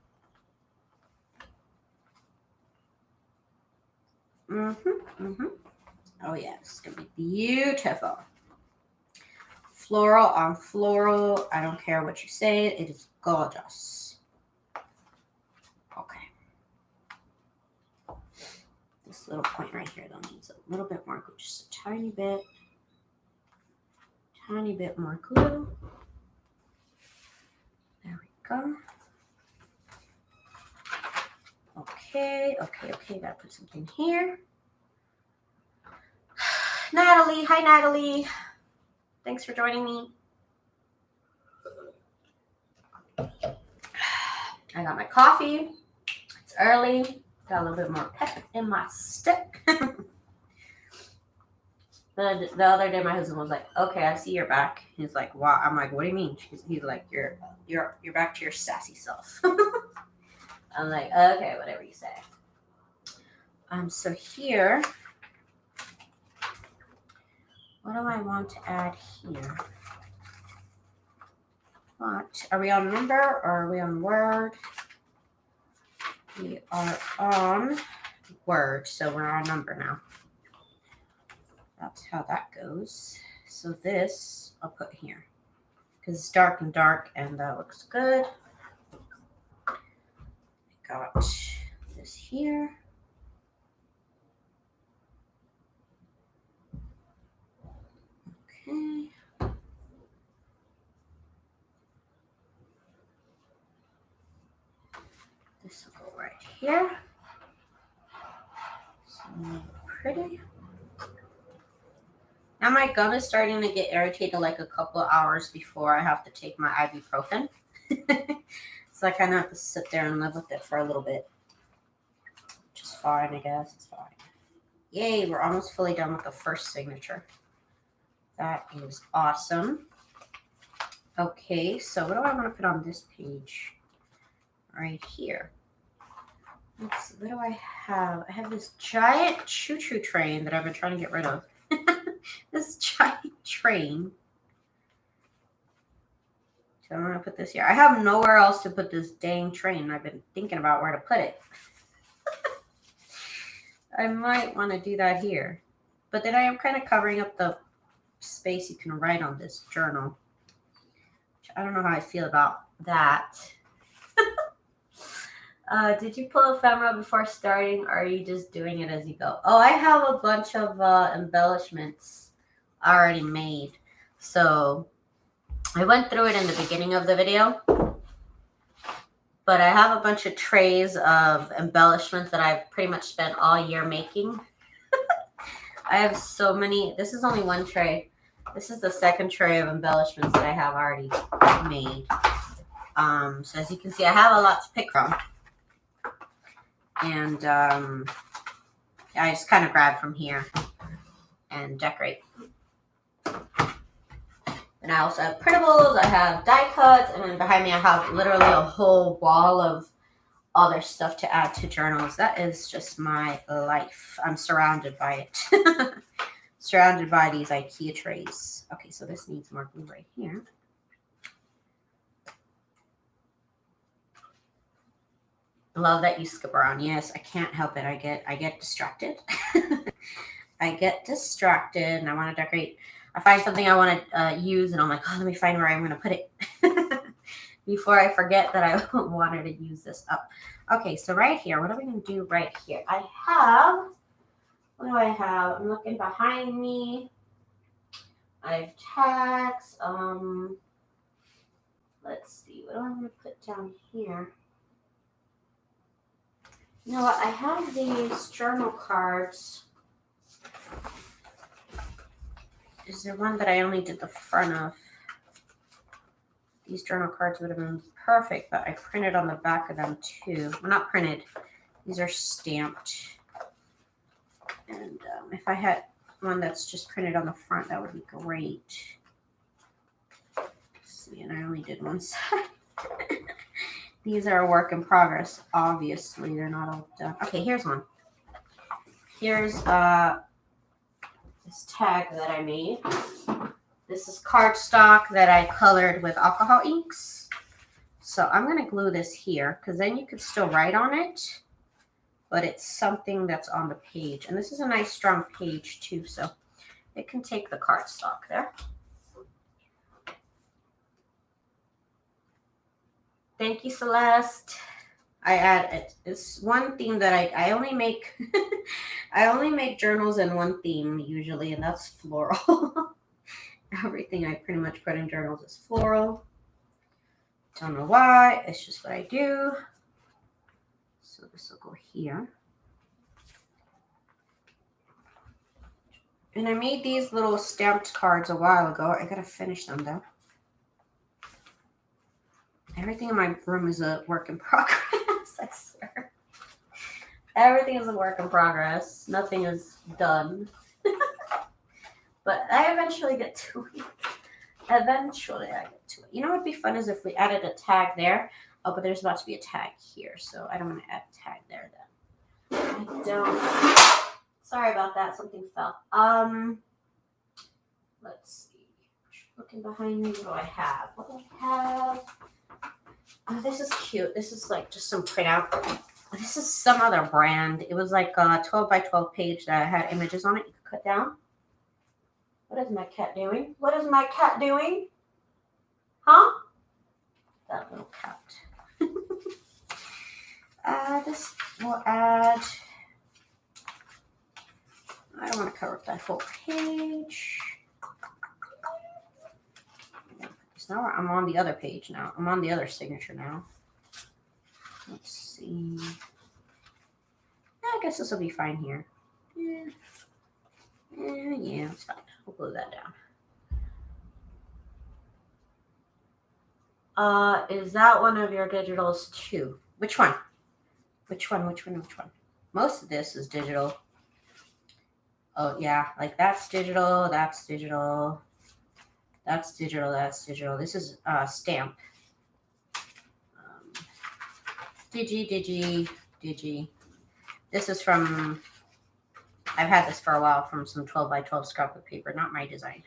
Oh yeah, this is gonna be beautiful. Floral on floral. I don't care what you say. It is gorgeous. Okay. This little point right here though needs a little bit more glue, just a tiny bit more glue. There we go. Okay, gotta put something here. Natalie, hi Natalie. Thanks for joining me. I got my coffee. It's early. Got a little bit more pep in my step. The other day, my husband was like, "Okay, I see you're back." He's like, "Wow." I'm like, "What do you mean?" He's like, "You're back to your sassy self." I'm like, "Okay, whatever you say." So here, what do I want to add here? What? Are we on number or are we on word? We are on word, so we're on number now. That's how that goes. So this I'll put here because it's dark and dark, and that looks good. I got this here. Okay. This will go right here. So pretty. Now my gum is starting to get irritated like a couple of hours before I have to take my ibuprofen. So I kind of have to sit there and live with it for a little bit. Which is fine, I guess. It's fine. Yay, we're almost fully done with the first signature. That is awesome. Okay, so what do I want to put on this page? Right here. Let's see, what do I have? I have this giant choo-choo train that I've been trying to get rid of. This giant train. So I'm going to put this here. I have nowhere else to put this dang train. I've been thinking about where to put it. I might want to do that here. But then I am kind of covering up the space you can write on this journal. I don't know how I feel about that. Did you pull ephemera before starting, or are you just doing it as you go? Oh, I have a bunch of embellishments already made. So I went through it in the beginning of the video. But I have a bunch of trays of embellishments that I've pretty much spent all year making. I have so many. This is only one tray. This is the second tray of embellishments that I have already made. So as you can see, I have a lot to pick from. And I just kind of grab from here and decorate. And I also have printables, I have die cuts, and then behind me I have literally a whole wall of other stuff to add to journals. That is just my life. I'm surrounded by it. Surrounded by these IKEA trays. Okay, so this needs more glue right here. Love that you skip around. Yes, I can't help it. I get distracted. I get distracted and I want to decorate. I find something I want to use and I'm like, oh, let me find where I'm going to put it before I forget that I wanted to use this up. Okay, so right here, what are we going to do right here? I have, what do I have? I'm looking behind me. I have tags. Let's see, what do I want to put down here? You know what? I have these journal cards. Is there one that I only did the front of? These journal cards would have been perfect, but I printed on the back of them too. Well, not printed. These are stamped. And if I had one that's just printed on the front, that would be great. Let's see, and I only did one side. These are a work in progress. Obviously, they're not all done. Okay, here's one. Here's this tag that I made. This is cardstock that I colored with alcohol inks. So I'm going to glue this here because then you could still write on it, but it's something that's on the page. And this is a nice strong page too, so it can take the cardstock there. Thank you, Celeste. I add it. It's one theme that I only make. I only make journals in one theme usually, and that's floral. Everything I pretty much put in journals is floral. Don't know why. It's just what I do. So this will go here. And I made these little stamped cards a while ago. I gotta finish them though. Everything in my room is a work in progress, I swear. Everything is a work in progress. Nothing is done. But I eventually get to it. Eventually I get to it. You know what would be fun is if we added a tag there. Oh, but there's about to be a tag here, so I don't want to add a tag there then. I don't. Sorry about that. Something fell. Let's see. Looking behind me, what do I have? What do I have? Oh, this is cute. This is like just some printout. This is some other brand. It was like a 12 by 12 page that had images on it. You could cut down. What is my cat doing? What is my cat doing? Huh? That little cat. This will add. I don't want to cover up that whole page. So now I'm on the other page now. I'm on the other signature now. Let's see. I guess this will be fine here. Yeah, it's fine. We'll glue that down. Is that one of your digitals too? Which one? Which one? Most of this is digital. Oh yeah, like that's digital, that's digital. That's digital, that's digital. This is stamp. Digi. This is from, I've had this for a while from some 12 by 12 scrapbook paper, not my design.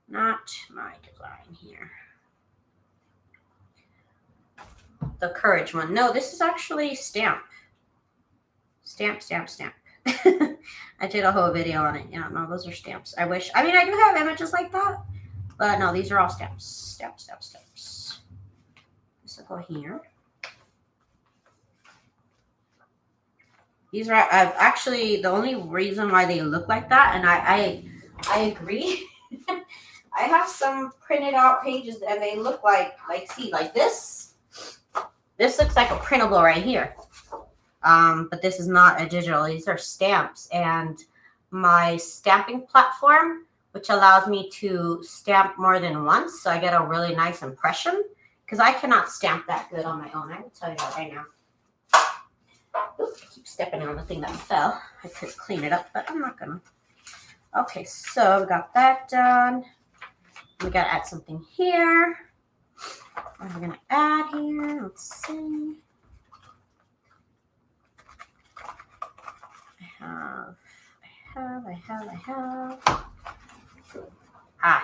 Not my design here. The Courage one. No, this is actually stamp. Stamp. I did a whole video on it. Yeah, no, those are stamps. I wish. I mean, I do have images like that, but no, these are all stamps. Stamps. This will go here. These are actually the only reason why they look like that, and I agree. I have some printed out pages and they look like see, like this. This looks like a printable right here. But this is not a digital. These are stamps, and my stamping platform, which allows me to stamp more than once, so I get a really nice impression, because I cannot stamp that good on my own. I will tell you that right now. Oops, I keep stepping on the thing that fell. I could clean it up, but I'm not gonna. Okay, so we got that done. We gotta add something here. What am I gonna add here? Let's see. I have.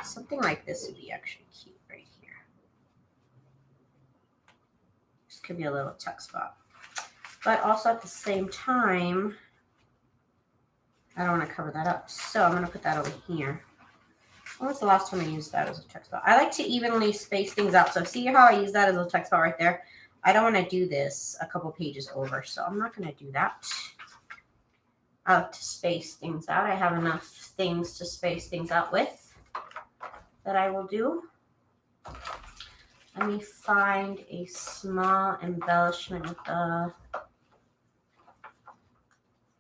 Something like this would be actually cute right here. This could be a little tuck spot. But also at the same time, I don't want to cover that up. So I'm going to put that over here. When was the last time I used that as a text spot? I like to evenly space things out. So see how I use that as a text spot right there? I don't want to do this a couple pages over, so I'm not going to do that. I like to space things out. I have enough things to space things out with that I will do. Let me find a small embellishment with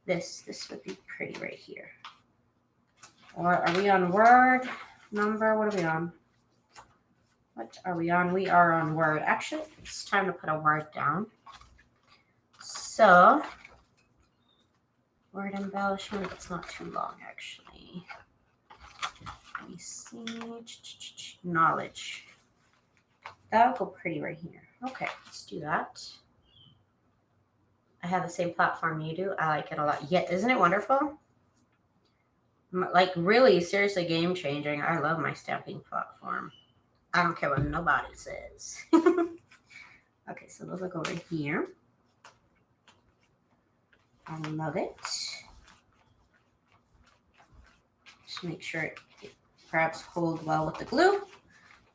this would be pretty right here. Or are we on Word? Number, what are we on? What are we on? We are on Word. Actually, it's time to put a word down. So, word embellishment, it's not too long actually. Let me see. Knowledge. That'll go pretty right here. Okay, let's do that. I have the same platform you do. I like it a lot. Yeah, isn't it wonderful? Like really, seriously game changing. I love my stamping platform. I don't care what nobody says. Okay, so those will go right here. I love it. Just make sure it perhaps hold well with the glue.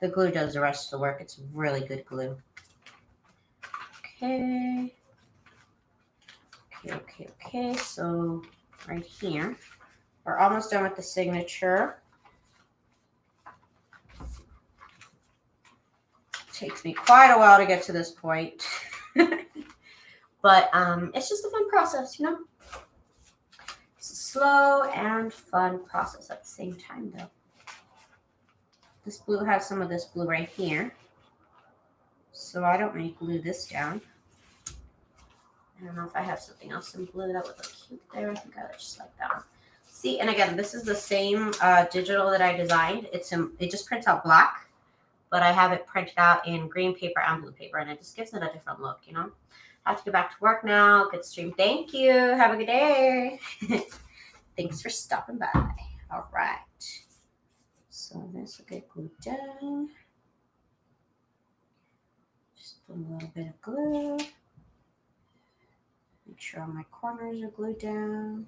The glue does the rest of the work. It's really good glue. Okay. Okay. So right here, we're almost done with the signature. Takes me quite a while to get to this point. But it's just a fun process, you know? It's a slow and fun process at the same time, though. This blue has some of this blue right here. So I don't want to glue this down. I don't know if I have something else in blue that would look cute there. I think I just like that one. See, and again, this is the same digital that I designed. It just prints out black, but I have it printed out in green paper and blue paper, and it just gives it a different look, you know? I have to get back to work now. Good stream. Thank you. Have a good day. Thanks for stopping by. All right. So this will get glued down. Just a little bit of glue. Make sure all my corners are glued down.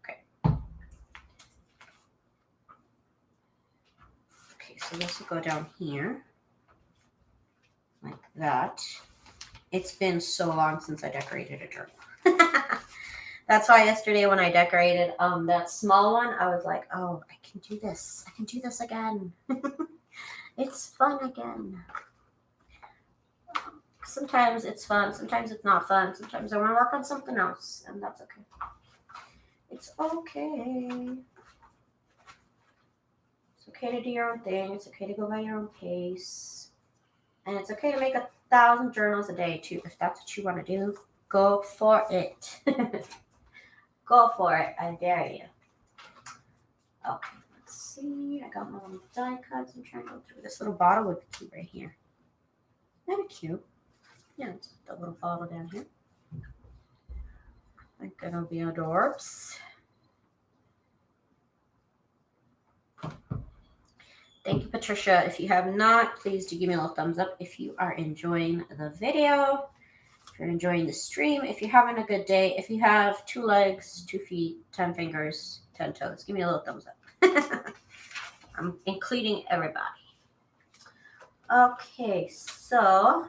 Okay. Okay, so this will go down here. Like that. It's been so long since I decorated a journal. That's why yesterday when I decorated that small one, I was like, oh, I can do this. I can do this again. It's fun again. Sometimes it's fun. Sometimes it's not fun. Sometimes I want to work on something else, and that's okay. It's okay. It's okay to do your own thing. It's okay to go by your own pace. And it's okay to make 1,000 journals a day, too. If that's what you want to do, go for it. Go for it. I dare you. Okay, let's see. I got my little die cuts. I'm trying to go through. This little bottle would be cute right here. That'd be cute. Yeah, it's the little bottle down here. I think it'll be adorbs. Thank you, Patricia. If you have not, please do give me a little thumbs up if you are enjoying the video. If you're enjoying the stream, if you're having a good day, if you have 2 legs, 2 feet, 10 fingers, 10 toes, give me a little thumbs up. I'm including everybody. Okay, so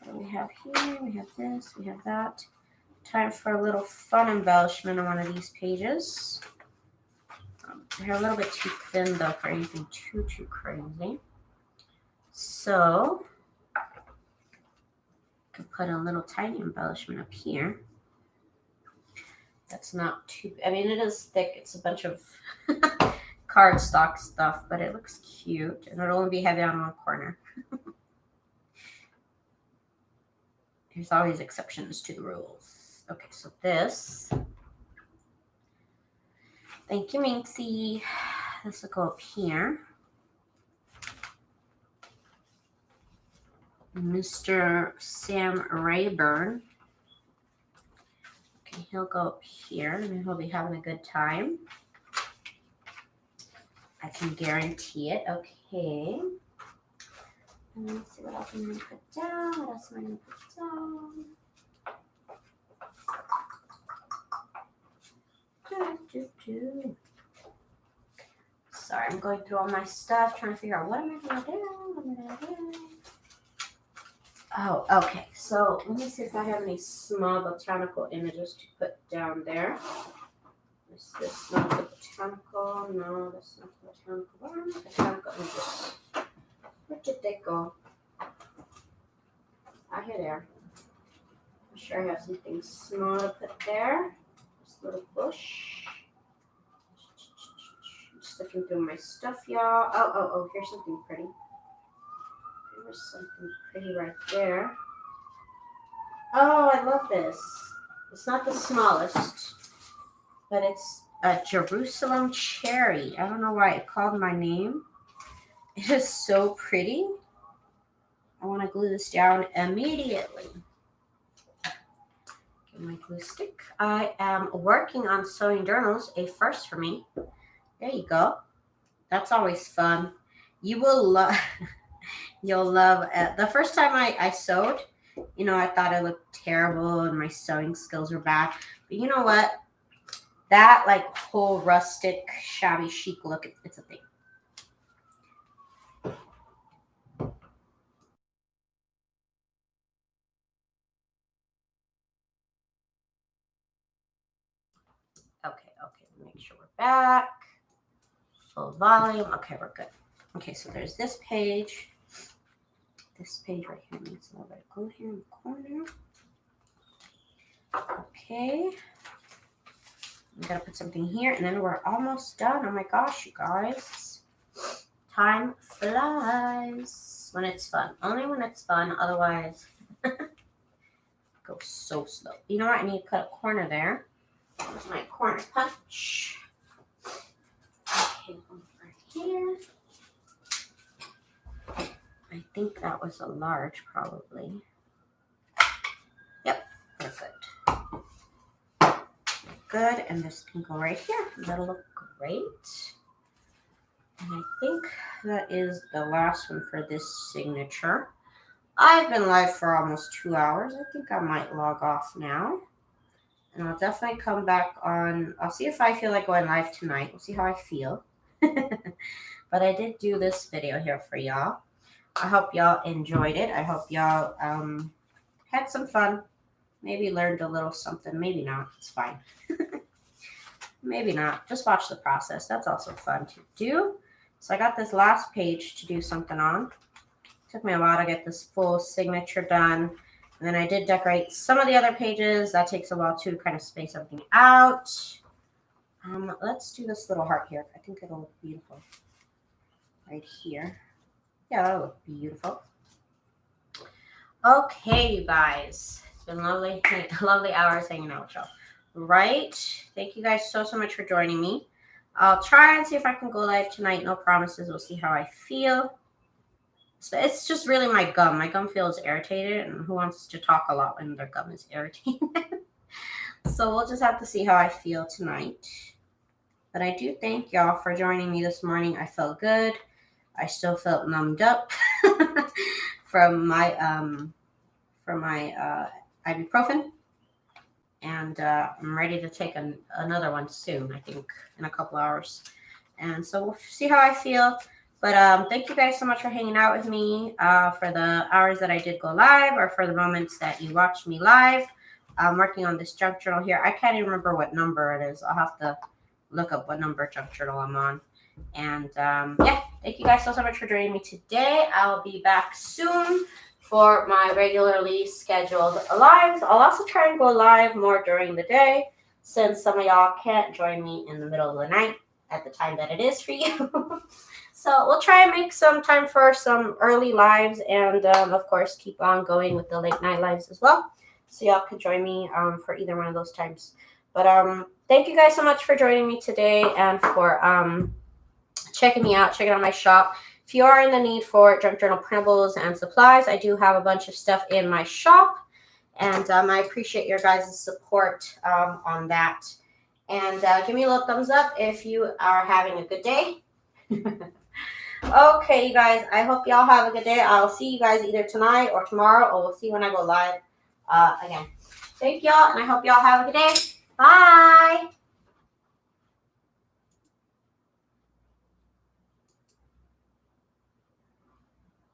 what do we have here? We have this, we have that. Time for a little fun embellishment on one of these pages. They're a little bit too thin though for anything too crazy. So I can put a little tiny embellishment up here. That's not too, I mean, it is thick. It's a bunch of cardstock stuff, but it looks cute. And it'll only be heavy on one corner. There's always exceptions to the rules. Okay, so this. Thank you, Minxie. This will go up here. Mr. Sam Rayburn. Okay, he'll go up here and he'll be having a good time. I can guarantee it. Okay. And let's see what else I'm going to put down. What else am I going to put down? Sorry, I'm going through all my stuff, trying to figure out what am I going to do. What am I going to do? Oh, okay. So let me see if I have any small botanical images to put down there. Is this not the botanical? No, that's not the botanical. Where are my botanical images? Where did they go? Ah, here they are. I'm sure I have something small to put there. This little bush. Just looking through my stuff, y'all. Oh, here's something pretty. There's something pretty right there. Oh, I love this. It's not the smallest, but it's a Jerusalem cherry. I don't know why it called my name. It is so pretty. I want to glue this down immediately. Get my glue stick. I am working on sewing journals, a first for me. There you go. That's always fun. You will love, you'll love it. The first time I sewed, you know, I thought I looked terrible and my sewing skills were bad. But you know what? That like whole rustic, shabby chic look, it's a thing. Okay, make sure we're back. Full volume. Okay, we're good. Okay, so there's this page. This page right here needs a little bit of glue here in the corner. Okay. I'm gonna put something here and then we're almost done. Oh my gosh, you guys. Time flies when it's fun. Only when it's fun, otherwise go so slow. You know what? I need to cut a corner there. There's my corner punch. Okay, over here. I think that was a large, probably. Perfect. Good, and this can go right here. That'll look great. And I think that is the last one for this signature. I've been live for almost 2 hours. I think I might log off now. And I'll definitely come back on. I'll see if I feel like going live tonight. We'll see how I feel. But I did do this video here for y'all. I hope y'all enjoyed it. I hope y'all had some fun. Maybe learned a little something. Maybe not. It's fine. Maybe not. Just watch the process. That's also fun to do. So I got this last page to do something on. Took me a while to get this full signature done. And then I did decorate some of the other pages. That takes a while too to kind of space everything out. Let's do this little heart here. I think it'll look beautiful right here. Yeah, that'll look beautiful. Okay, you guys. It's been lovely hours hanging out with y'all. Right? Thank you guys so much for joining me. I'll try and see if I can go live tonight. No promises. We'll see how I feel. So it's just really my gum. My gum feels irritated, and who wants to talk a lot when their gum is irritated? So we'll just have to see how I feel tonight. But I do thank y'all for joining me this morning. I felt good. I still felt numbed up from my ibuprofen, and I'm ready to take another one soon. I think in a couple hours, and so we'll see how I feel. But thank you guys so much for hanging out with me for the hours that I did go live, or for the moments that you watched me live. I'm working on this junk journal here. I can't even remember what number it is. I'll have to look up what number junk journal I'm on. And yeah, thank you guys so much for joining me today. I'll be back soon for my regularly scheduled lives. I'll also try and go live more during the day, since some of y'all can't join me in the middle of the night at the time that it is for you. So we'll try and make some time for some early lives, and of course keep on going with the late night lives as well. So y'all can join me for either one of those times. But thank you guys so much for joining me today, and for checking me out, checking out my shop. If you are in the need for junk journal printables and supplies, I do have a bunch of stuff in my shop, and I appreciate your guys' support on that. And give me a little thumbs up if you are having a good day. Okay, you guys, I hope y'all have a good day. I'll see you guys either tonight or tomorrow, or we'll see when I go live again. Thank y'all, and I hope y'all have a good day. Bye.